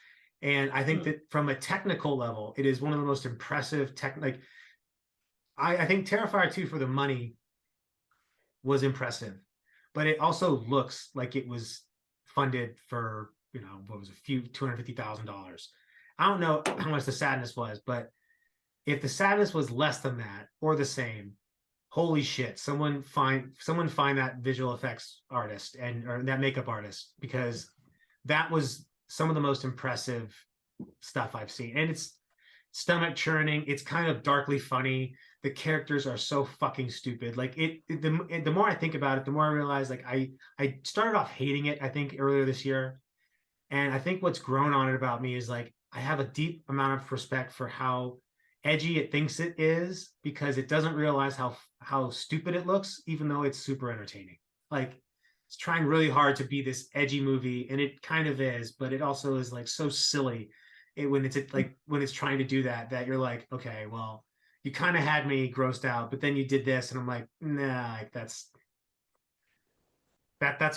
And I think Hmm. that from a technical level, it is one of the most impressive tech. Like I think Terrifier 2 for the money was impressive, but it also looks like it was funded for, what was a few $250,000. I don't know how much The Sadness was, but if The Sadness was less than that or the same, holy shit, someone find that visual effects artist and or that makeup artist, because that was some of the most impressive stuff I've seen. And it's stomach churning. It's kind of darkly funny. The characters are so fucking stupid. Like the more I think about it, the more I realize like I started off hating it, I think earlier this year. And I think what's grown on it about me is like I have a deep amount of respect for how edgy it thinks it is, because it doesn't realize how stupid it looks, even though it's super entertaining. Like it's trying really hard to be this edgy movie, and it kind of is, but it also is like so silly. When it's trying to do that you're like, okay, well, you kind of had me grossed out, but then you did this, and I'm like, nah, like that's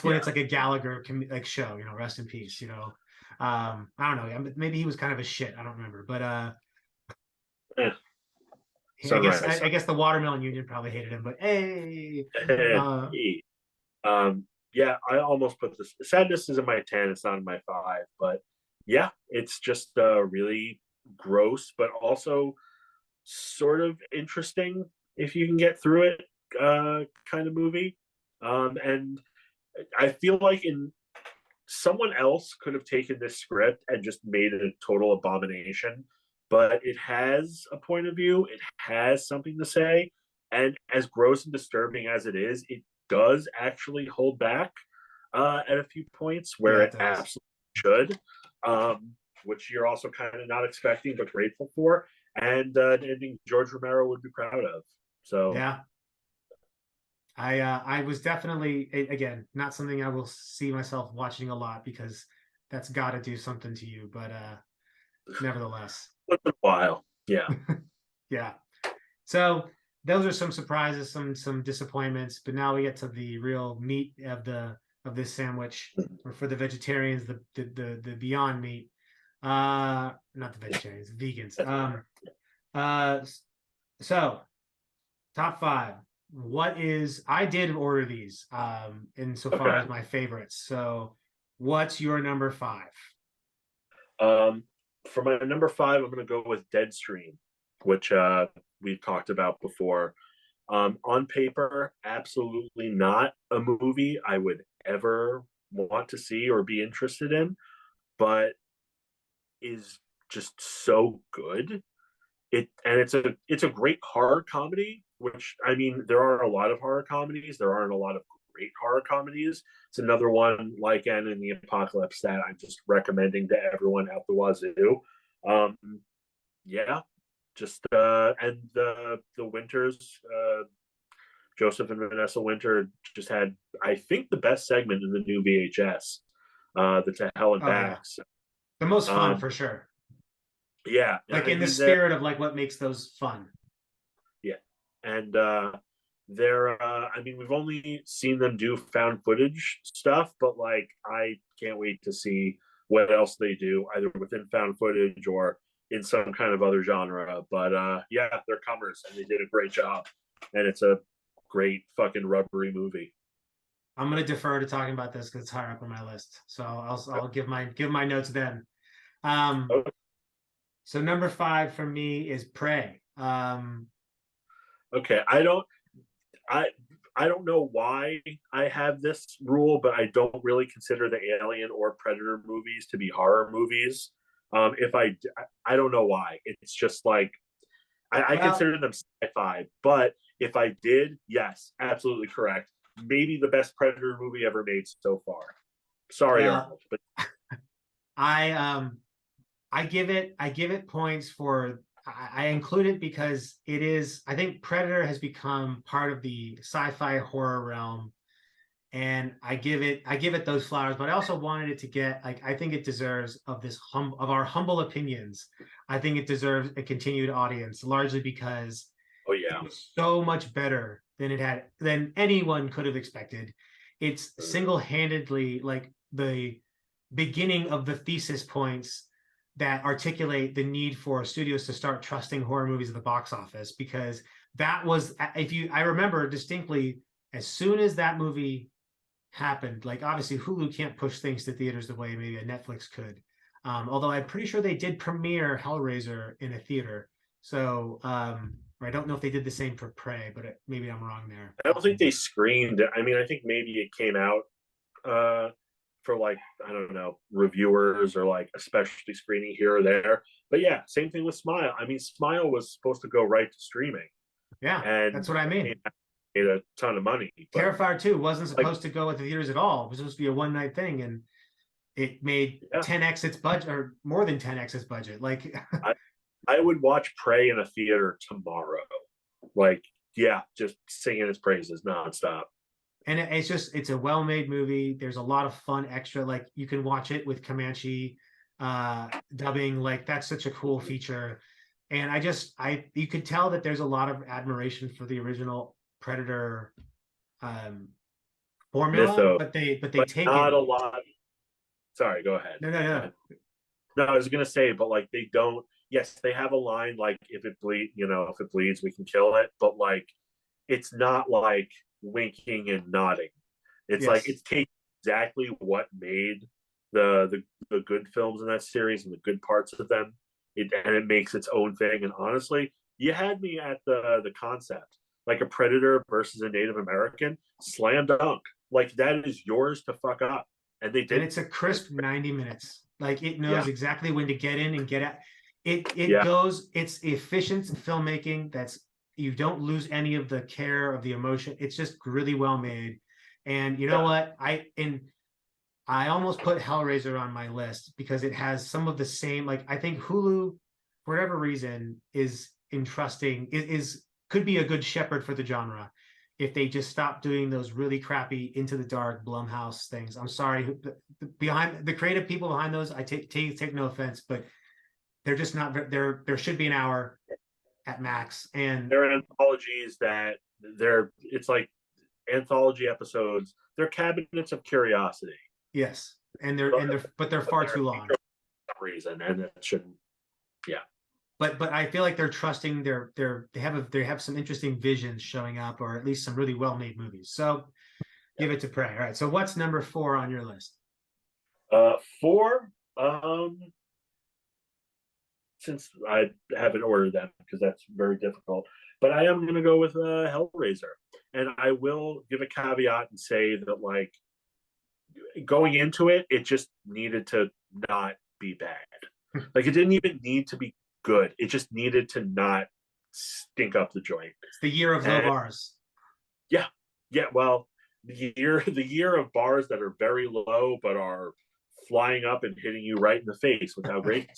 when Yeah. it's like a Gallagher like show, rest in peace, I don't know, maybe he was kind of a shit, I don't remember, but Eh, I guess sunrise. I guess the Watermelon Union probably hated him, but hey, uh Hey. Um, yeah, I almost put this. Sadness is in my 10. It's not in my 5, but yeah, it's just really gross, but also sort of interesting if you can get through it. Kind of movie. And I feel like in someone else could have taken this script and just made it a total abomination, but it has a point of view, it has something to say, and as gross and disturbing as it is, it does actually hold back at a few points where yeah, it it does. absolutely should, which you're also kind of not expecting but grateful for, and an ending George Romero would be proud of. So Yeah, I was definitely, again, not something I will see myself watching a lot, because that's got to do something to you, but nevertheless. once in a while, yeah. Yeah, so those are some surprises, some disappointments, but now we get to the real meat of this sandwich, or for the vegetarians, the Beyond Meat. Not the vegetarians, the vegans. Uh, so top five. I did order these insofar Okay. as my favorites. So what's your number five? Um, for my number 5, I'm going to go with Deadstream, which we've talked about before. On paper, absolutely not a movie I would ever want to see or be interested in, but is just so good. It's a great horror comedy, which, I mean, there are a lot of horror comedies. There aren't a lot of great horror comedies. It's another one like Anne in the Apocalypse that I'm just recommending to everyone out the wazoo. Um, yeah, just and the Winters, Joseph and Vanessa Winter just had, I think, the best segment in the new VHS, the To Hell and Oh yeah, Back. the most fun Um, for sure. yeah, Like I in the mean, the spirit of like what makes those fun. yeah, and they're I mean, we've only seen them do found footage stuff, but like I can't wait to see what else they do, either within found footage or in some kind of other genre. But yeah, they're comers and they did a great job, and it's a great fucking rubbery movie. I'm gonna defer to talking about this because it's higher up on my list. So I'll give my notes then. Um, so number 5 for me is Prey. Okay, I I don't know why I have this rule, but I don't really consider the Alien or Predator movies to be horror movies. If I don't know why. It's just like I Well, consider them sci-fi, but if I did, yes, absolutely correct. Maybe the best Predator movie ever made so far. Sorry, well, Arnold, but I I give it points for I include it because it is I think Predator has become part of the sci-fi horror realm, and I give it those flowers, but I also wanted it to get like I think it deserves of of our humble opinions. I think it deserves a continued audience, largely because oh it yeah, was so much better than anyone could have expected. It's single-handedly like the beginning of the thesis points that articulate the need for studios to start trusting horror movies at the box office, because that was if you I remember distinctly as soon as that movie happened, like obviously Hulu can't push things to theaters the way maybe a Netflix could. Although I'm pretty sure they did premiere Hellraiser in a theater. So I don't know if they did the same for Prey, but maybe I'm wrong there. I don't think they screened it. I mean, I think maybe it came out uh, for like I don't know reviewers or like a specialty screening here or there. But yeah, same thing with Smile. I mean, Smile was supposed to go right to streaming, Yeah, and that's what I mean. made a ton of money. But Terrifier 2 wasn't like, supposed to go at the theaters at all. It was supposed to be a one night thing, and it made yeah, 10x its budget or more than 10x its budget. Like I I would watch Prey in a theater tomorrow. Like, yeah, just singing its praises nonstop. and it's just it's a well-made movie. There's a lot of fun extra, like you can watch it with Comanche dubbing, like that's such a cool feature. And I you could tell that there's a lot of admiration for the original Predator um formula, Mythos, but they but take not it. a lot. Sorry, go ahead. No, no, Go no. ahead. No, I was gonna say, but like they don't. Yes, they have a line like if it bleed, if it bleeds, we can kill it. But like, it's not like winking and nodding. It's like Yes. it's taking exactly what made the good films in that series and the good parts of them, and it makes its own thing. And honestly, you had me at the concept, like a predator versus a Native American, slam dunk. Like that is yours to fuck up, and they And didn't. it's a crisp 90 minutes. Like it knows Yeah, exactly when to get in and get out. It yeah, goes, it's efficient filmmaking that's you don't lose any of the care of the emotion. It's just really well made. And you know yeah. what? I almost put Hellraiser on my list because it has some of the same, like I think Hulu, for whatever reason, is entrusting is could be a good shepherd for the genre if they just stop doing those really crappy Into the Dark Blumhouse things. I'm sorry, behind the creative people behind those, I take no offense, but they're just not there should be an hour at max. And They're anthologies that it's like anthology episodes. They're cabinets of curiosity, yes, but, but they're but far they're too long. for some reason, and it shouldn't. Yeah, But I feel like they're trusting they have some interesting visions showing up, or at least some really well made movies. So yeah. give it to Prey. All right. So what's number 4 on your list? Four. Since I haven't ordered them because that's very difficult, but I am going to go with Hellraiser, and I will give a caveat and say that like going into it, it just needed to not be bad. Like it didn't even need to be good. It just needed to not stink up the joint. It's the year of low And bars. yeah, yeah. Well, the year of bars that are very low but are flying up and hitting you right in the face with how great.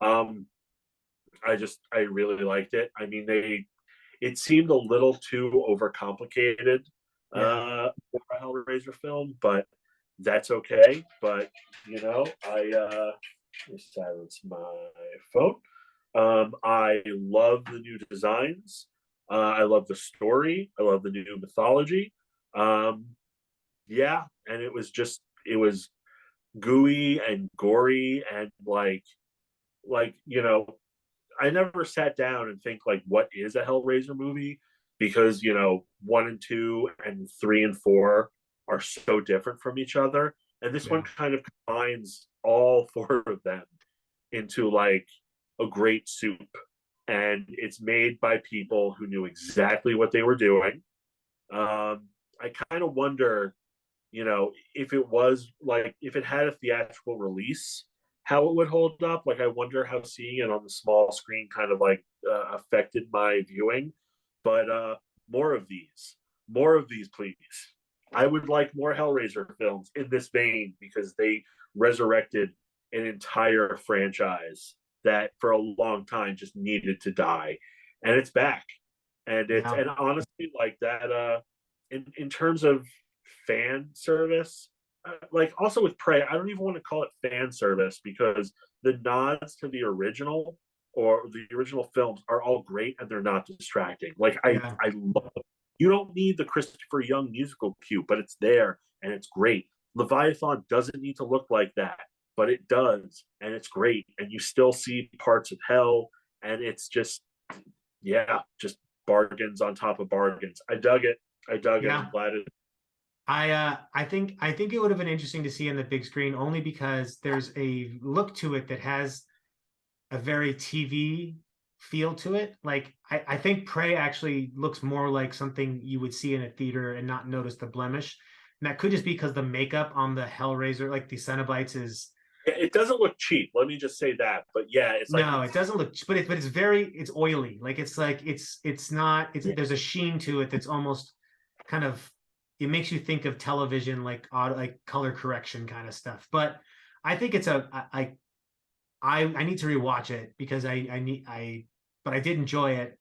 Um, I really liked it. I mean, it seemed a little too overcomplicated Yeah. for a Hellraiser film, but that's okay. But I silence my phone. I love the new designs. I love the story. I love the new mythology. Um, yeah, and it was gooey and gory and like I never sat down and think like what is a Hellraiser movie, because one and two and three and four are so different from each other, and this one Yeah. kind of combines all four of them into like a great soup, and it's made by people who knew exactly what they were doing. I kind of wonder, if it was like if it had a theatrical release, how it would hold up. Like, I wonder how seeing it on the small screen kind of like affected my viewing. But more of these, please. I would like more Hellraiser films in this vein, because they resurrected an entire franchise that for a long time just needed to die, and it's back. Yeah. And honestly, like that, in terms of fan service, like also with Prey, I don't even want to call it fan service, because the nods to the original or the original films are all great, and they're not distracting. Like Yeah. I love. You don't need the Christopher Young musical cue, but it's there and it's great. Leviathan doesn't need to look like that, but it does, and it's great. And you still see parts of hell, and it's just, yeah, just bargains on top of bargains. I dug it. I dug it. I'm Yeah. glad it. I think it would have been interesting to see in the big screen, only because there's a look to it that has a very TV feel to it. Like I think Prey actually looks more like something you would see in a theater and not notice the blemish. And that could just be because the makeup on the Hellraiser, like the Cenobites, is It doesn't look cheap. Let me just say that. But yeah, it's like no, it doesn't look, but it's oily. Like it's not it's there's a sheen to it that's almost kind of, it makes you think of television, like odd, like color correction kind of stuff. But I think it's a I need to rewatch it because I need I but I did enjoy it.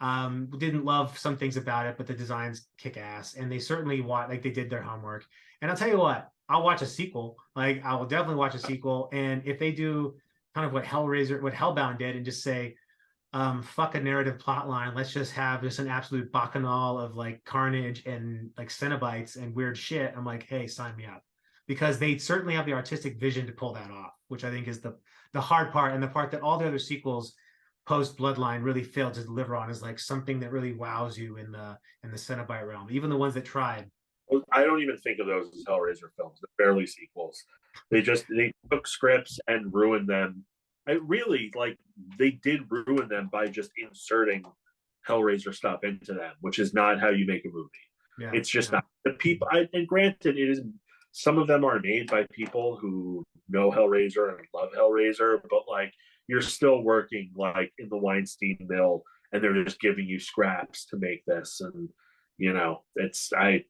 Didn't love some things about it, but the designs kick ass, and they certainly like they did their homework. And I'll tell you what, I'll watch a sequel. Like I will definitely watch a sequel. And if they do kind of what Hellbound did, and just say, fuck a narrative plot line, let's just have just an absolute bacchanal of like carnage and like Cenobites and weird shit, I'm like, hey, sign me up. Because they certainly have the artistic vision to pull that off, which I think is the hard part, and the part that all the other sequels post Bloodline really failed to deliver on, is like something that really wows you in the Cenobite realm. Even the ones that tried. I don't even think of those as Hellraiser films. They're barely sequels. They took scripts and ruined them. I really like they did ruin them by just inserting Hellraiser stuff into them, which is not how you make a movie. Yeah, It's just yeah, not the people. And granted, it is some of them are made by people who know Hellraiser and love Hellraiser, but like you're still working like in the Weinstein mill, and they're just giving you scraps to make this, and it's I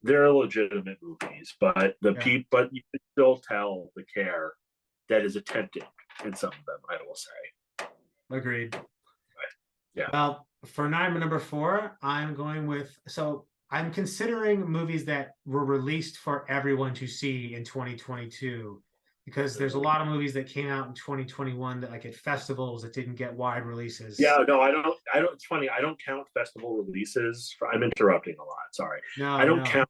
they're legitimate movies, but yeah. you can still tell the care that is attempted in some of them, I will say. Agreed. Yeah. Well, for number four, I'm going with, so I'm considering movies that were released for everyone to see in 2022, because there's a lot of movies that came out in 2021 that like at festivals that didn't get wide releases. Yeah, no, I don't. It's funny. I don't count festival releases. I'm interrupting a lot. Sorry. I No, don't no, count.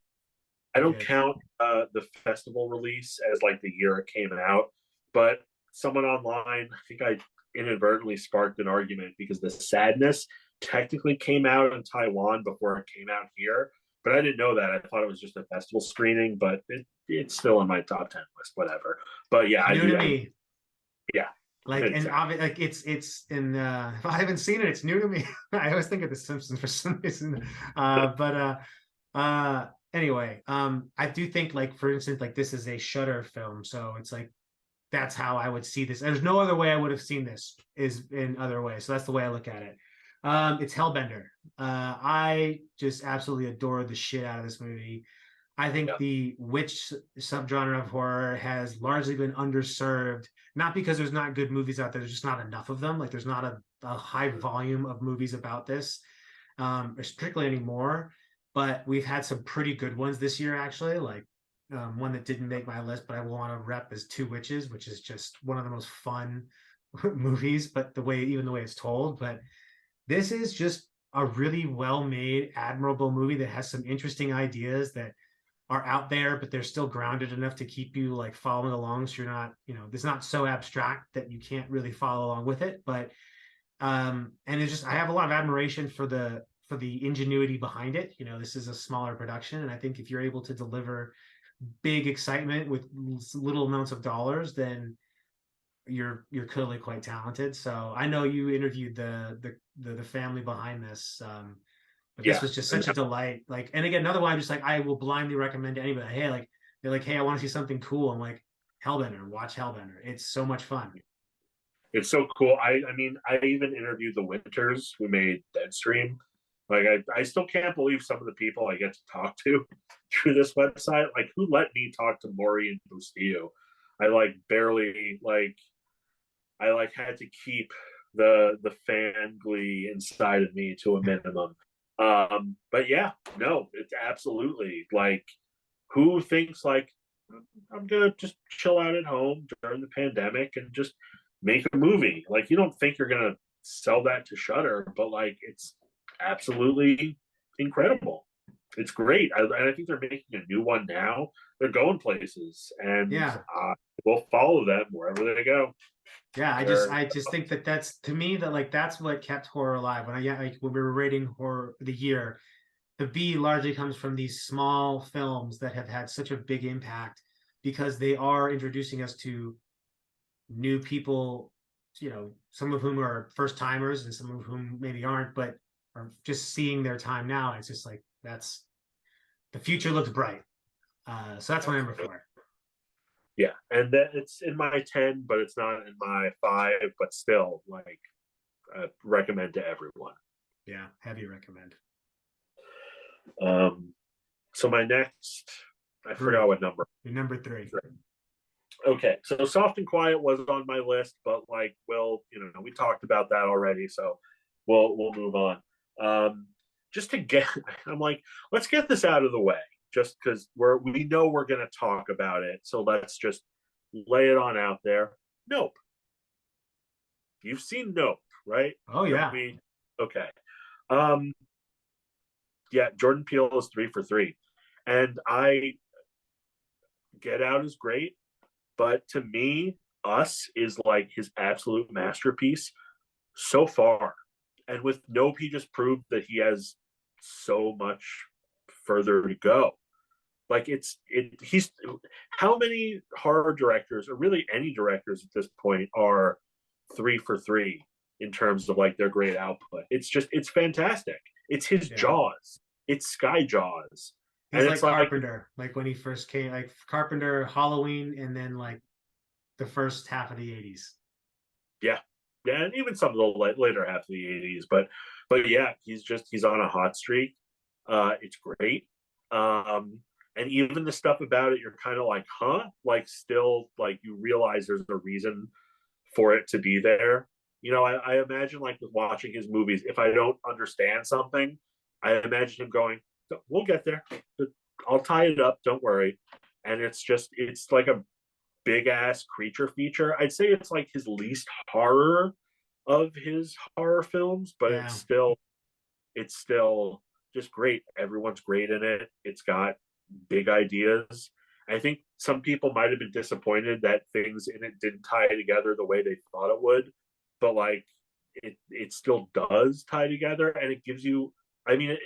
I you're don't good. count the festival release as like the year it came out. But someone online, I think I inadvertently sparked an argument, because the Sadness technically came out in Taiwan before it came out here. But I didn't know that. I thought it was just a festival screening, but it's still on my top 10 list, whatever. But yeah, It's I new to do. me. Yeah, Like, and exactly. like it's in if I haven't seen it, it's new to me. I always think of The Simpsons for some reason. Anyway, I do think, like, for instance, like this is a Shudder film, so it's like that's how I would see this. There's no other way I would have seen this, is in other ways. So that's the way I look at it. It's Hellbender. I just absolutely adore the shit out of this movie. I think Yeah. the witch subgenre of horror has largely been underserved, not because there's not good movies out there, there's just not enough of them. Like there's not a high volume of movies about this, particularly anymore. But we've had some pretty good ones this year, actually. Like one that didn't make my list, but I want to rep, is Two Witches, which is just one of the most fun movies, but even the way it's told. But This is just a really well made, admirable movie that has some interesting ideas that are out there, but they're still grounded enough to keep you like following along. So you're not, it's not so abstract that you can't really follow along with it. But and it's just I have a lot of admiration for the ingenuity behind it. This is a smaller production, and I think if you're able to deliver big excitement with little amounts of dollars, then you're clearly quite talented. So I know you interviewed the family behind this, but this Yeah, was just and such a delight. Like, and again, another one I'm just like I will blindly recommend to anybody. Hey, like they're like, hey, I want to see something cool. I'm like, Hellbender, watch Hellbender. It's so much fun. it's so cool. I mean, I even interviewed the Winters who made Deadstream. Like, I still can't believe some of the people I get to talk to through this website. Like, who let me talk to Maury and Bustillo? I like barely I like had to keep the fan glee inside of me to a minimum. But yeah, no, it's absolutely like who thinks like I'm gonna just chill out at home during the pandemic and just make a movie. Like you don't think you're gonna sell that to Shutter, but like it's absolutely incredible. It's great, and I think they're making a new one now. They're going places, and Yeah. we'll follow them wherever they go. Yeah, They're I just think that that's to me that like that's what kept horror alive. When we were rating horror the year, the B largely comes from these small films that have had such a big impact because they are introducing us to new people, some of whom are first timers and some of whom maybe aren't, but are just seeing their time now. It's just like that's the future looks bright. So that's my number four. yeah, and that it's in my 10, but it's not in my 5. But still, like, recommend to everyone. Yeah, heavy recommend. Um, so my next, I forgot Three. what number. Your number three. Okay, so Soft and Quiet was on my list, but like, well, we talked about that already, so we'll move on. Just to get, I'm like, let's get this out of the way, just because we know we're going to talk about it, so let's just lay it on out there. Nope, you've seen Nope, right? Oh Don't yeah. we? Okay. Um, yeah, Jordan Peele is 3 for 3, and I Get Out is great. But to me, Us is like his absolute masterpiece so far. And with Nope, he just proved that he has so much further to go. Like he's how many horror directors or really any directors at this point are 3 for 3 in terms of like their great output. It's fantastic. It's his Yeah. Jaws. It's Sky Jaws. He's And like it's like Carpenter, like when he first came, like Carpenter, Halloween, and then like the first half of the 80s. yeah, yeah, and even some of the later half of the '80s. But yeah, he's on a hot streak. It's great. And even the stuff about it, you're kind of like, huh? Like, still, like you realize there's a reason for it to be there. I imagine like with watching his movies, if I don't understand something, I imagine him going, "We'll get there. I'll tie it up. Don't worry." And it's like a big ass creature feature. I'd say it's like his least horror of his horror films, but Yeah. it's still just great. Everyone's great in it. It's got big ideas. I think some people might have been disappointed that things in it didn't tie together the way they thought it would, but like it still does tie together, and it gives you. I mean,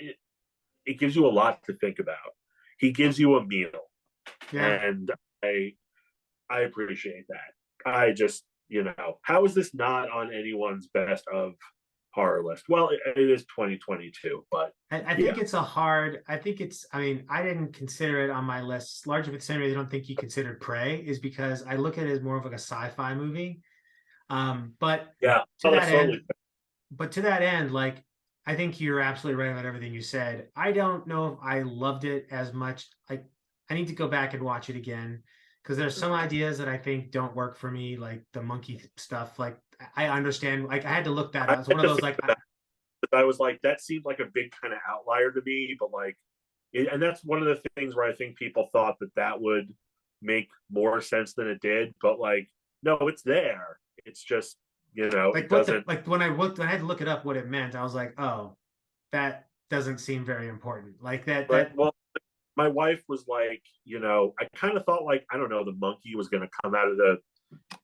it gives you a lot to think about. He gives you a meal, Yeah. and I appreciate that. I just, how is this not on anyone's best of horror list? Well, it is 2022, but I yeah, think it's a hard, I think it's, I mean, I didn't consider it on my list. Largely for the same reason I don't think you considered Prey is because I look at it as more of like a sci-fi movie. But yeah. to Oh, that that's end, totally like, I think you're absolutely right about everything you said. I don't know if I loved it as much. Like, I need to go back and watch it again because there's some ideas that I think don't work for me, like the monkey stuff. Like, I understand. Like, I had to look that I up. It's one had of to those think like, about it. I was like, that seemed like a big kind of outlier to me, but like, and that's one of the things where I think people thought that would make more sense than it did, but like, no, it's there. It's just You know, Like it what the doesn't. like when I had to look it up what it meant, I was like, oh, that doesn't seem very important. Like that Right. that Well, my wife was like, you know, I kind of thought like, I don't know, the monkey was going to come out of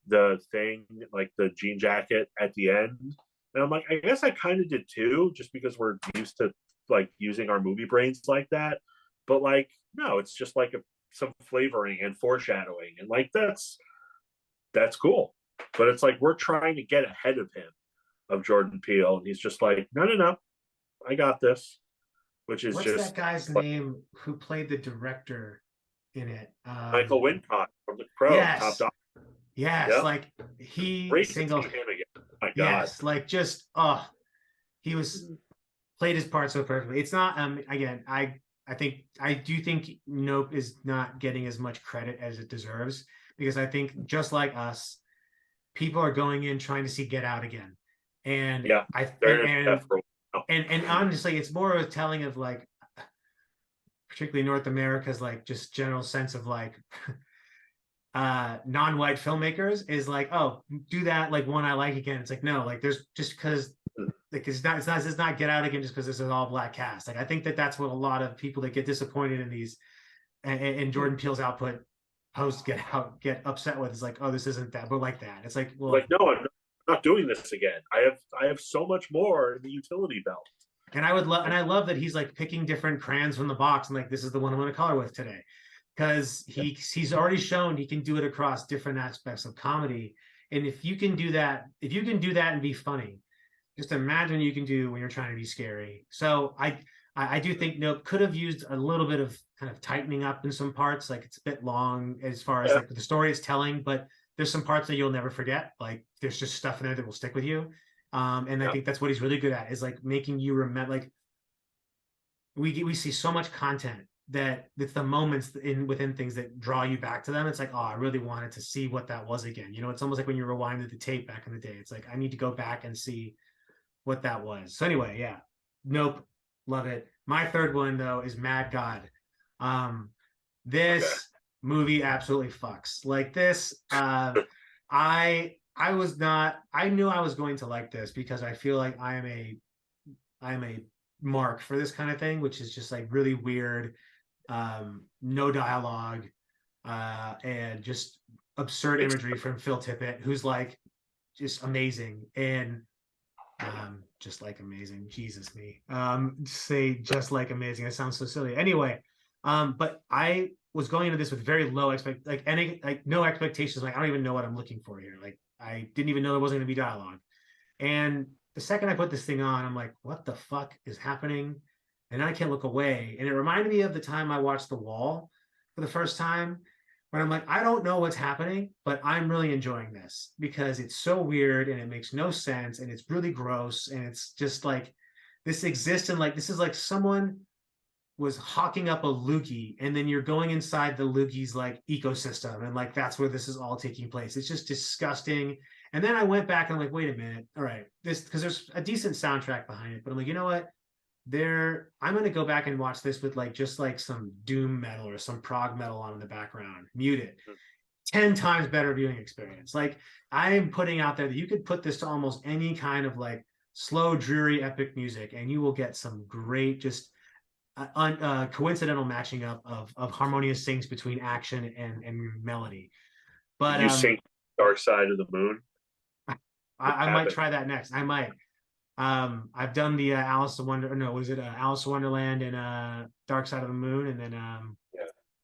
the thing, like the jean jacket at the end. And I'm like, I guess I kind of did too, just because we're used to like using our movie brains like that. But like, no, it's just like some flavoring and foreshadowing, and like that's cool. But it's like we're trying to get ahead of him, of Jordan Peele, and he's just like, no, no, no, I got this, which is what's that just guy's like name who played the director in it? Michael Wincott from The Crow, top Yes, dog. yes, Yep, like he great to single, see him again. Oh my God. yes, like just he was played his part so perfectly. It's not again, I do think Nope is not getting as much credit as it deserves because I think just like us, people are going in trying to see Get Out again. And Yeah, I they're in that for a while. and honestly, it's more of a telling of like particularly North America's like just general sense of like non-white filmmakers is like, oh, do that like one I like again. It's like, no, like there's just because like it's not Get Out again just because this is an all black cast. Like I think that that's what a lot of people that get disappointed in these and Jordan Peele's output post Get Out get upset with. Is like, oh, this isn't that, but like that. It's like, Like, well, no, I'm not doing this again. I have so much more in the utility belt. and I love that he's like picking different crayons from the box and like this is the one I'm going to color with today because he's already shown he can do it across different aspects of comedy. And if you can do that and be funny, just imagine you can do when you're trying to be scary. So I do think Nope could have used a little bit of kind of tightening up in some parts. Like it's a bit long as far as Yeah, like the story is telling, but there's some parts that you'll never forget. Like there's just stuff in there that will stick with you. And I yeah, think that's what he's really good at is like making you remember. Like we see so much content that it's the moments in within things that draw you back to them. It's like, oh, I really wanted to see what that was again. You know, it's almost like when you rewinded the tape back in the day. It's like I need to go back and see what that was. So anyway, yeah, Nope, love it. My third one though is Mad God. Um, okay. this movie absolutely fucks. Like this, I was not. I knew I was going to like this because I feel like I am a mark for this kind of thing, which is just like really weird, no dialogue, and just absurd It's imagery from Phil Tippett, who's like just amazing and just like amazing. Jesus me. Say just like amazing. It sounds so silly. Anyway, but I was going into this with very low like no expectations. Like I don't even know what I'm looking for here. Like I didn't even know there wasn't gonna be dialogue. And the second I put this thing on, I'm like, what the fuck is happening? And I can't look away. And it reminded me of the time I watched The Wall for the first time, where I'm like, I don't know what's happening, but I'm really enjoying this because it's so weird and it makes no sense and it's really gross. And it's just like this exists and like this is like someone was hawking up a loogie and then you're going inside the loogie's like ecosystem and like that's where this is all taking place. It's just disgusting. And then I went back and I'm like, wait a minute, all right, this because there's a decent soundtrack behind it, but I'm like, you know what, I'm gonna go back and watch this with like just like some doom metal or some prog metal on in the background, mute it. 10 times better viewing experience. Like I'm putting out there that you could put this to almost any kind of like slow dreary epic music and you will get some great just coincidental matching up of harmonious things between action and melody. Did But you sink Dark Side of the Moon? What I might happened? try that next. I might. I've done the Alice in Wonder. No, was it Alice in Wonderland and Dark Side of the Moon, and then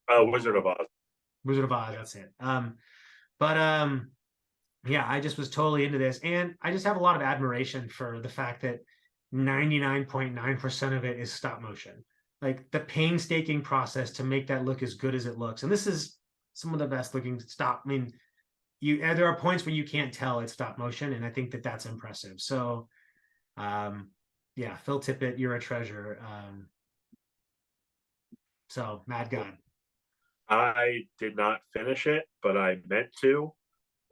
Yeah. Wizard of Oz. Wizard of Oz. That's it. But yeah, I just was totally into this, and I just have a lot of admiration for the fact that 99.9% of it is stop motion. Like the painstaking process to make that look as good as it looks, and this is some of the best looking stop. I mean, there are points where you can't tell it's stop motion, and I think that that's impressive. So, yeah, Phil Tippett, you're a treasure. So, Mad God. I did not finish it, but I meant to.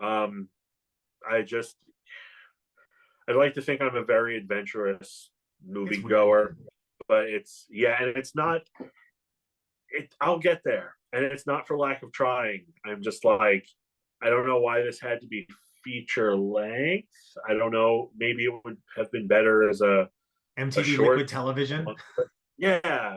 Um, I just I like to think I'm a very adventurous It's movie weird. goer, but it's yeah, and it's not. I'll get there, and it's not for lack of trying. I'm just like I don't know why this had to be feature length. I don't know. Maybe it would have been better as a MTV short Liquid Television. one. But yeah,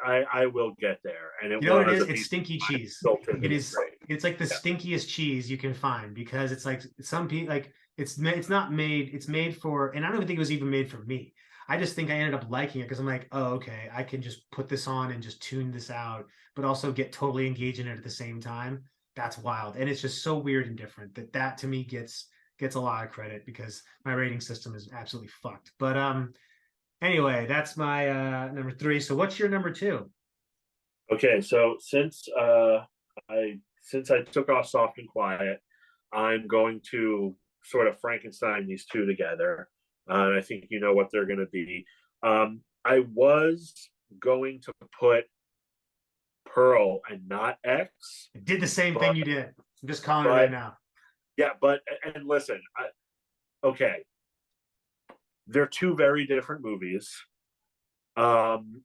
I will get there, and it You know what it was is? a It's piece stinky of cheese. built into It the is. brain. It's like the Yeah. stinkiest cheese you can find because it's like some people like it's not made. It's made for, and I don't even think it was even made for me. I just think I ended up liking it because I'm like, oh, okay, I can just put this on and just tune this out, but also get totally engaged in it at the same time. That's wild, and it's just so weird and different that to me gets a lot of credit because my rating system is absolutely fucked. But anyway, that's my number three. So what's your number two? Okay, so since I took off Soft and Quiet, I'm going to sort of Frankenstein these two together, and I think you know what they're going to be. I was going to put Pearl and not X, I did the same but thing you did. I'm just calling it right but now. yeah, but and listen, okay, they're two very different movies. Um,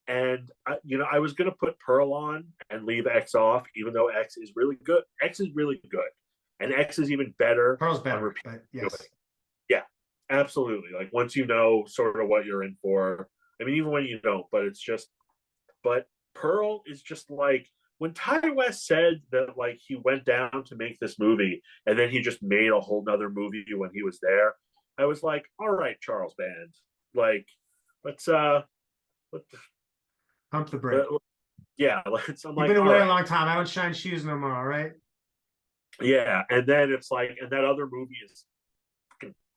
and I was going to put Pearl on and leave X off, even though X is really good. X is really good, and X is even better Pearl's on better, repeat but viewing. yes. Yeah, absolutely. Like once you know sort of what you're in for. I mean, even when you don't, but it's just. But Pearl is just like when Ty West said that like he went down to make this movie and then he just made a whole nother movie when he was there. I was like, all right, Charles Band, like let's let, Pump the brake. let, yeah, let's. I'm You've like, been all away a right, long time. I don't shine shoes no more, all right? yeah. And then it's like, and that other movie is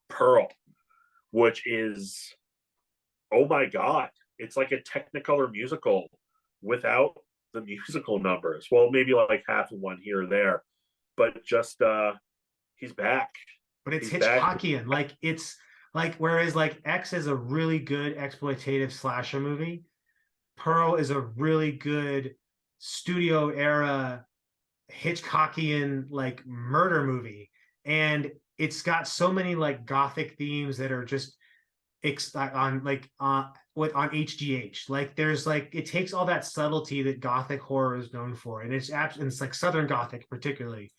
Pearl, which is, oh my god, it's like a Technicolor musical without the musical numbers. Well, maybe like half of one here or there, but just he's back. But it's He's back. Hitchcockian. Like it's like whereas like X is a really good exploitative slasher movie, Pearl is a really good studio era Hitchcockian like murder movie. And it's got so many like gothic themes that are just on like with on HGH. Like there's like it takes all that subtlety that gothic horror is known for, and it's like Southern Gothic particularly,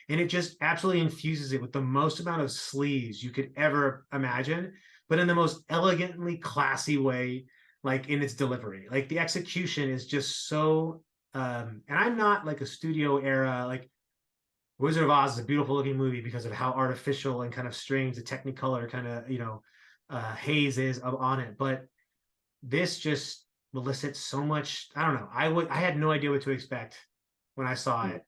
and it just absolutely infuses it with the most amount of sleaze you could ever imagine, but in the most elegantly classy way, like in its delivery. Like the execution is just so. And I'm not like a studio era like Wizard of Oz is a beautiful looking movie because of how artificial and kind of strange the Technicolor kind of haze is on it. But this just elicits so much. I don't know. I had no idea what to expect when I saw it.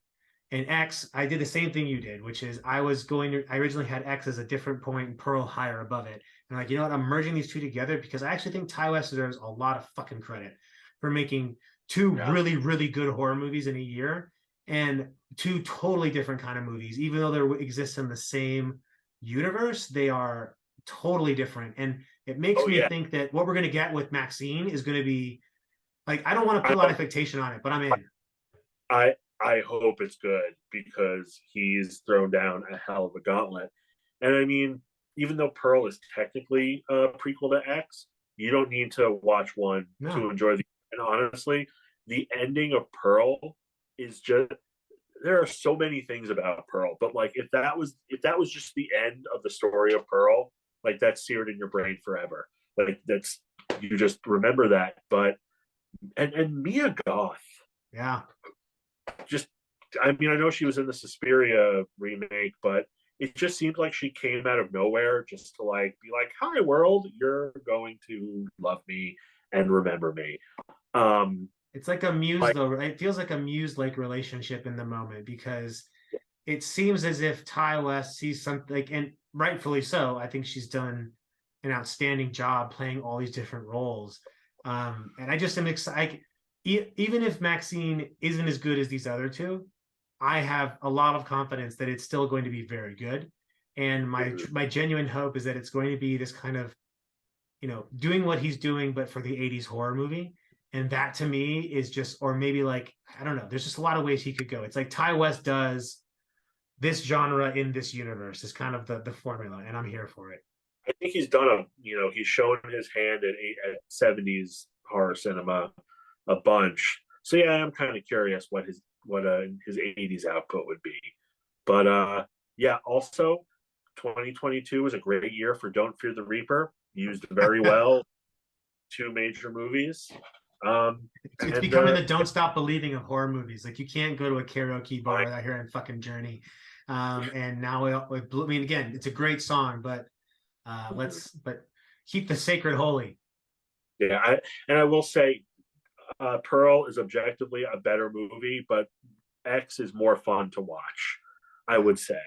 And X, I did the same thing you did, which is I originally had X as a different point and Pearl higher above it. And like, you know what? I'm merging these two together because I actually think Ty West deserves a lot of fucking credit for making two Yeah. really, really good horror movies in a year and two totally different kind of movies. Even though they exist in the same universe, they are totally different. And it makes Oh me yeah. think that what we're going to get with Maxine is going to be like, I don't want to I put a lot of expectation on it, but I'm in. I I hope it's good because he's thrown down a hell of a gauntlet. And I mean, even though Pearl is technically a prequel to X, you don't need to watch one No. to enjoy the. And honestly, the ending of Pearl is just. There are so many things about Pearl, but like if that was just the end of the story of Pearl, like that's seared in your brain forever. Like that's you just remember that. But and Mia Goth, Yeah. just I mean, I know she was in the Suspiria remake, but it just seemed like she came out of nowhere just to like be like, "Hi world, you're going to love me and remember me." Um, It's like a muse like though. It feels like a muse like relationship in the moment because it seems as if Ty West sees something like, and rightfully so. I think she's done an outstanding job playing all these different roles. And I just am excited. Even if Maxine isn't as good as these other two, I have a lot of confidence that it's still going to be very good. And my genuine hope is that it's going to be this kind of doing what he's doing, but for the 80s horror movie. And that to me is just, or maybe like, I don't know, there's just a lot of ways he could go. It's like Ty West does this genre in this universe is kind of the formula, and I'm here for it. I think he's done he's shown his hand at 70s horror cinema a bunch. So yeah, I'm kind of curious what his 80s output would be. But yeah, also 2022 was a great year for Don't Fear the Reaper. Used very well. Two major movies. It's And becoming the don't stop believing of horror movies. Like you can't go to a karaoke bar I, without hearing fucking Journey. And now I mean, again, it's a great song, but but keep the sacred holy. yeah, I will say Pearl is objectively a better movie, but X is more fun to watch, I Yeah. would say.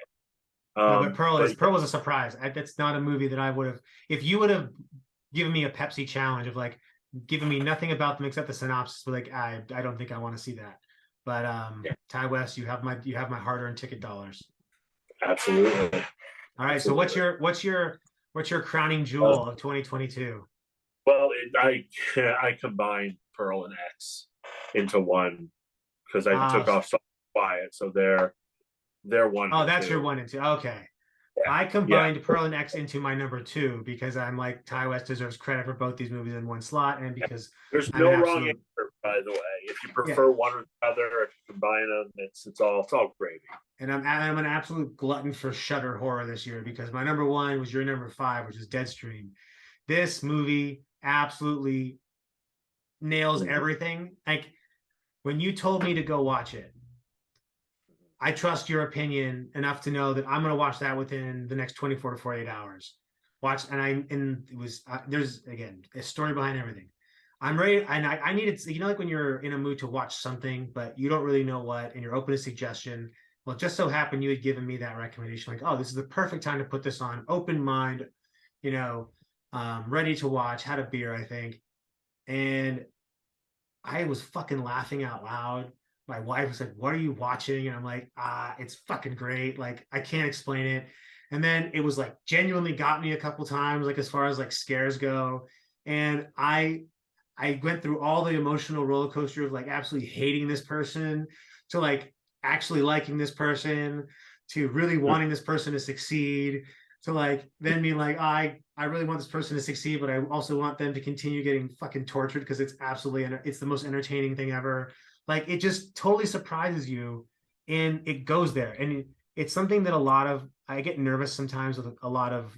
No, but But Pearl was a surprise. That's not a movie that I would have if you would have given me a Pepsi challenge of like giving me nothing about them except the synopsis, but like I don't think I want to see that. But yeah, Ty West, you have my hard-earned ticket dollars. absolutely, All right, so absolutely. what's your crowning jewel of 2022? Well, I combined Pearl and X into one because I Uh took off so quiet, so they're one oh, and that's your two. one and two. Okay. Yeah, I yeah. combined Pearl and X into my number two because I'm like Ty West deserves credit for both these movies in one slot, and because There's I'm an no wrong absolute answer, by the way. If you yeah, prefer one or the other, if you combine them, it's all gravy. and I'm an absolute glutton for Shudder horror this year because my number one was your number five, which is Deadstream. This movie absolutely nails Mm-hmm. everything. Like when you told me to go watch it, I trust your opinion enough to know that I'm going to watch that within the next 24 to 48 hours. Watch, and it was, there's again a story behind everything. I'm ready, and I needed, like when you're in a mood to watch something, but you don't really know what, and you're open to suggestion. Well, it just so happened you had given me that recommendation, like, oh, this is the perfect time to put this on, open mind, you know, ready to watch, had a beer, I think. And I was fucking laughing out loud. My wife was like, "What are you watching?" And I'm like, it's fucking great. Like, I can't explain it." And then it was like genuinely got me a couple times, like as far as like scares go. And I went through all the emotional roller coaster of like absolutely hating this person to like actually liking this person to really wanting this person to succeed to like then being like I really want this person to succeed, but I also want them to continue getting fucking tortured because it's absolutely it's the most entertaining thing ever. Like it just totally surprises you, and it goes there, and it's something that a lot of I get nervous sometimes with a lot of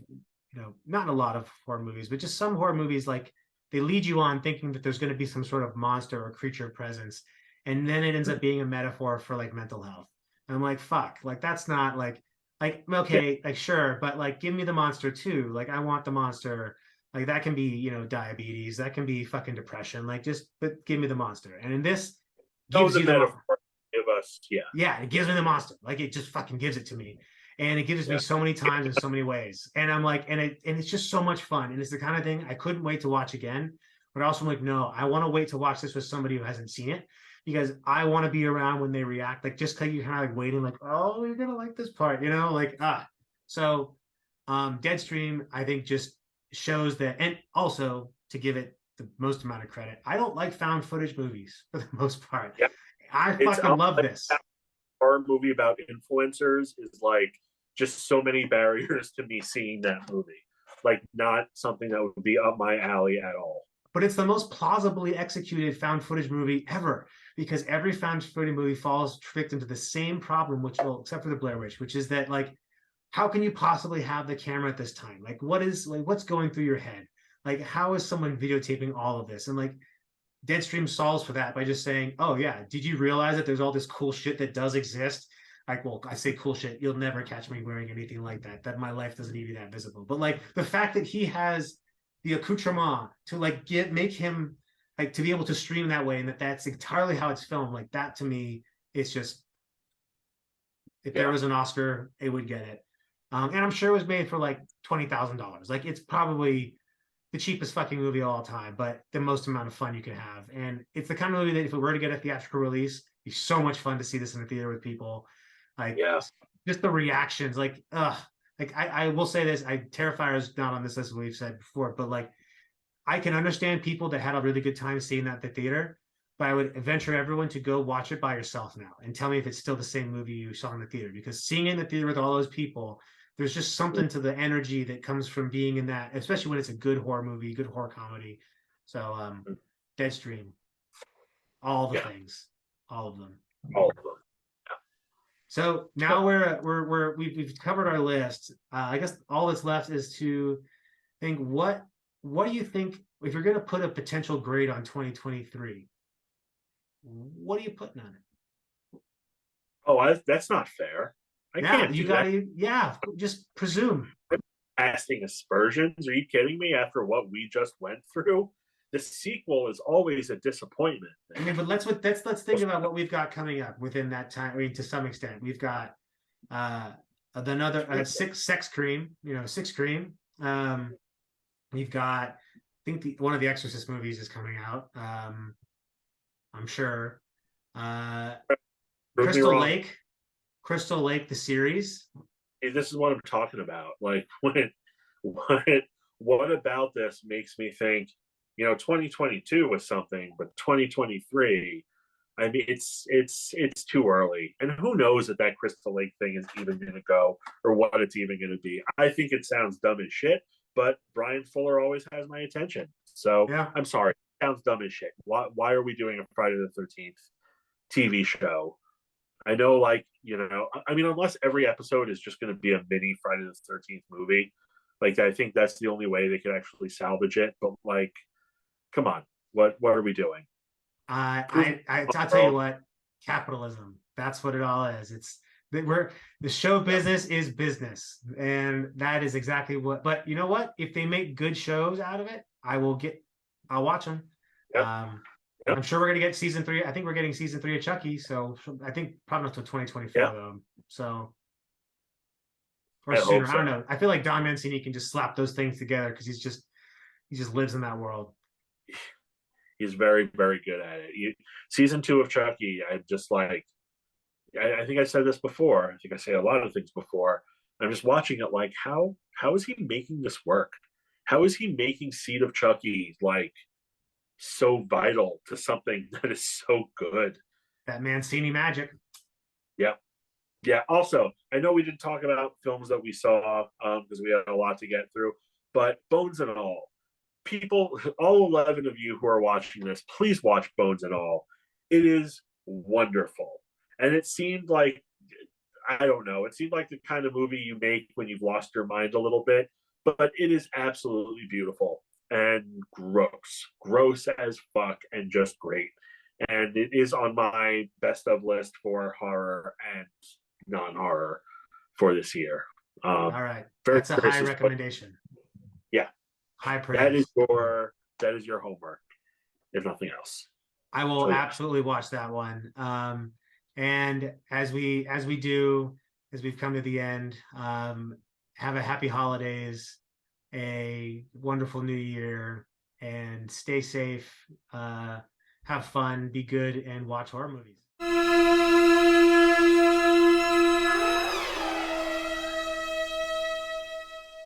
not a lot of horror movies, but just some horror movies like they lead you on thinking that there's going to be some sort of monster or creature presence, and then it ends up being a metaphor for like mental health. And I'm like, fuck, like that's not like Yeah. okay, like sure, but like give me the monster too. Like I want the monster. Like that can be, diabetes, that can be fucking depression. Like just but give me the monster. And in this Oh, gives the you the metaphor give us, yeah, yeah, it gives me the monster. Like it just fucking gives it to me. And it gives me yeah. so many times in so many ways. And I'm like, and it's just so much fun. And it's the kind of thing I couldn't wait to watch again. But also I'm like, no, I want to wait to watch this with somebody who hasn't seen it because I want to be around when they react. Like just because you're kind of like waiting, like, oh, you're gonna like this part, like So Deadstream, I think just shows that, and also to give it the most amount of credit, I don't like found footage movies for the most part. Yeah. I It's fucking love this. a horror movie about influencers is like just so many barriers to me seeing that movie. Like not something that would be up my alley at all. But it's the most plausibly executed found footage movie ever because every found footage movie falls victim to the same problem, which, well, except for the Blair Witch, which is that like, how can you possibly have the camera at this time? Like, what's going through your head? Like, how is someone videotaping all of this? And like, Deadstream solves for that by just saying, "Oh yeah, did you realize that there's all this cool shit that does exist?" Like, well, I say cool shit. You'll never catch me wearing anything like that. That my life doesn't need to be that visible. But like the fact that he has the accoutrement to like make him like to be able to stream that way, and that's entirely how it's filmed. Like that to me, it's just if there Yeah. was an Oscar, it would get it. And I'm sure it was made for like $20,000. Like it's probably the cheapest fucking movie of all time, but the most amount of fun you can have. And it's the kind of movie that if it were to get a theatrical release, it'd be so much fun to see this in the theater with people. Like Yeah. just the reactions, like like I will say this, Terrifier is not on this list as we've said before, but like I can understand people that had a really good time seeing that at the theater, but I would venture everyone to go watch it by yourself now and tell me if it's still the same movie you saw in the theater. Because seeing it in the theater with all those people, there's just something to the energy that comes from being in that, especially when it's a good horror movie, good horror comedy. So Deadstream, all the Yeah. things, all of them. All of them. So now we've covered our list. I guess all that's left is to think what do you think if you're going to put a potential grade on 2023? What are you putting on it? Oh, that's not fair. I Yeah, can't you do got that. to. Yeah, just presume. Casting aspersions? Are you kidding me? After what we just went through, the sequel is always a disappointment. I mean, but let's think about what we've got coming up within that time. I mean, to some extent, we've got another six cream. You know, six cream. We've got. I think one of the Exorcist movies is coming out. I'm sure. Prove me Crystal wrong. Lake, Crystal Lake, the series. Hey, this is what I'm talking about. Like, what, what about this makes me think? 2022 was something, but 2023. I mean, it's too early, and who knows if that Crystal Lake thing is even going to go or what it's even going to be. I think it sounds dumb as shit, but Brian Fuller always has my attention. So Yeah, I'm sorry, it sounds dumb as shit. Why are we doing a Friday the 13th TV show? I know, like, I mean, unless every episode is just going to be a mini Friday the 13th movie, like, I think that's the only way they could actually salvage it. But, like, come on, what are we doing? I'll tell you what, capitalism. That's what it all is. It's the show business is business, and that is exactly what. But you know what? If they make good shows out of it, I'll watch them. Yep. Yep. I'm sure we're gonna get season 3. I think we're getting season 3 of Chucky. So I think probably not till 2024 Yep. though. So or I sooner. hope I so. don't know. I feel like Don Mancini can just slap those things together because he just lives in that world. He's very, very good at it. Season 2 of Chucky, I'm just like, I think I said this before. I think I say a lot of things before. I'm just watching it like, how is he making this work? How is he making Seed of Chucky like so vital to something that is so good? That Mancini magic. Yeah. Yeah. Also, I know we didn't talk about films that we saw because we had a lot to get through, but Bones and All, people, all 11 of you who are watching this, please watch Bones and All. It is wonderful. And it seemed like, I don't know, it seemed like the kind of movie you make when you've lost your mind a little bit, but it is absolutely beautiful and gross as fuck, and just great. And it is on my best of list for horror and non-horror for this year. All right, Very that's a high curious. recommendation. Yeah, High that is praise. your homework, if nothing else. I will So yeah. absolutely watch that one. And as we've come to the end, have a happy holidays, a wonderful new year, and stay safe. Have fun, be good, and watch horror movies.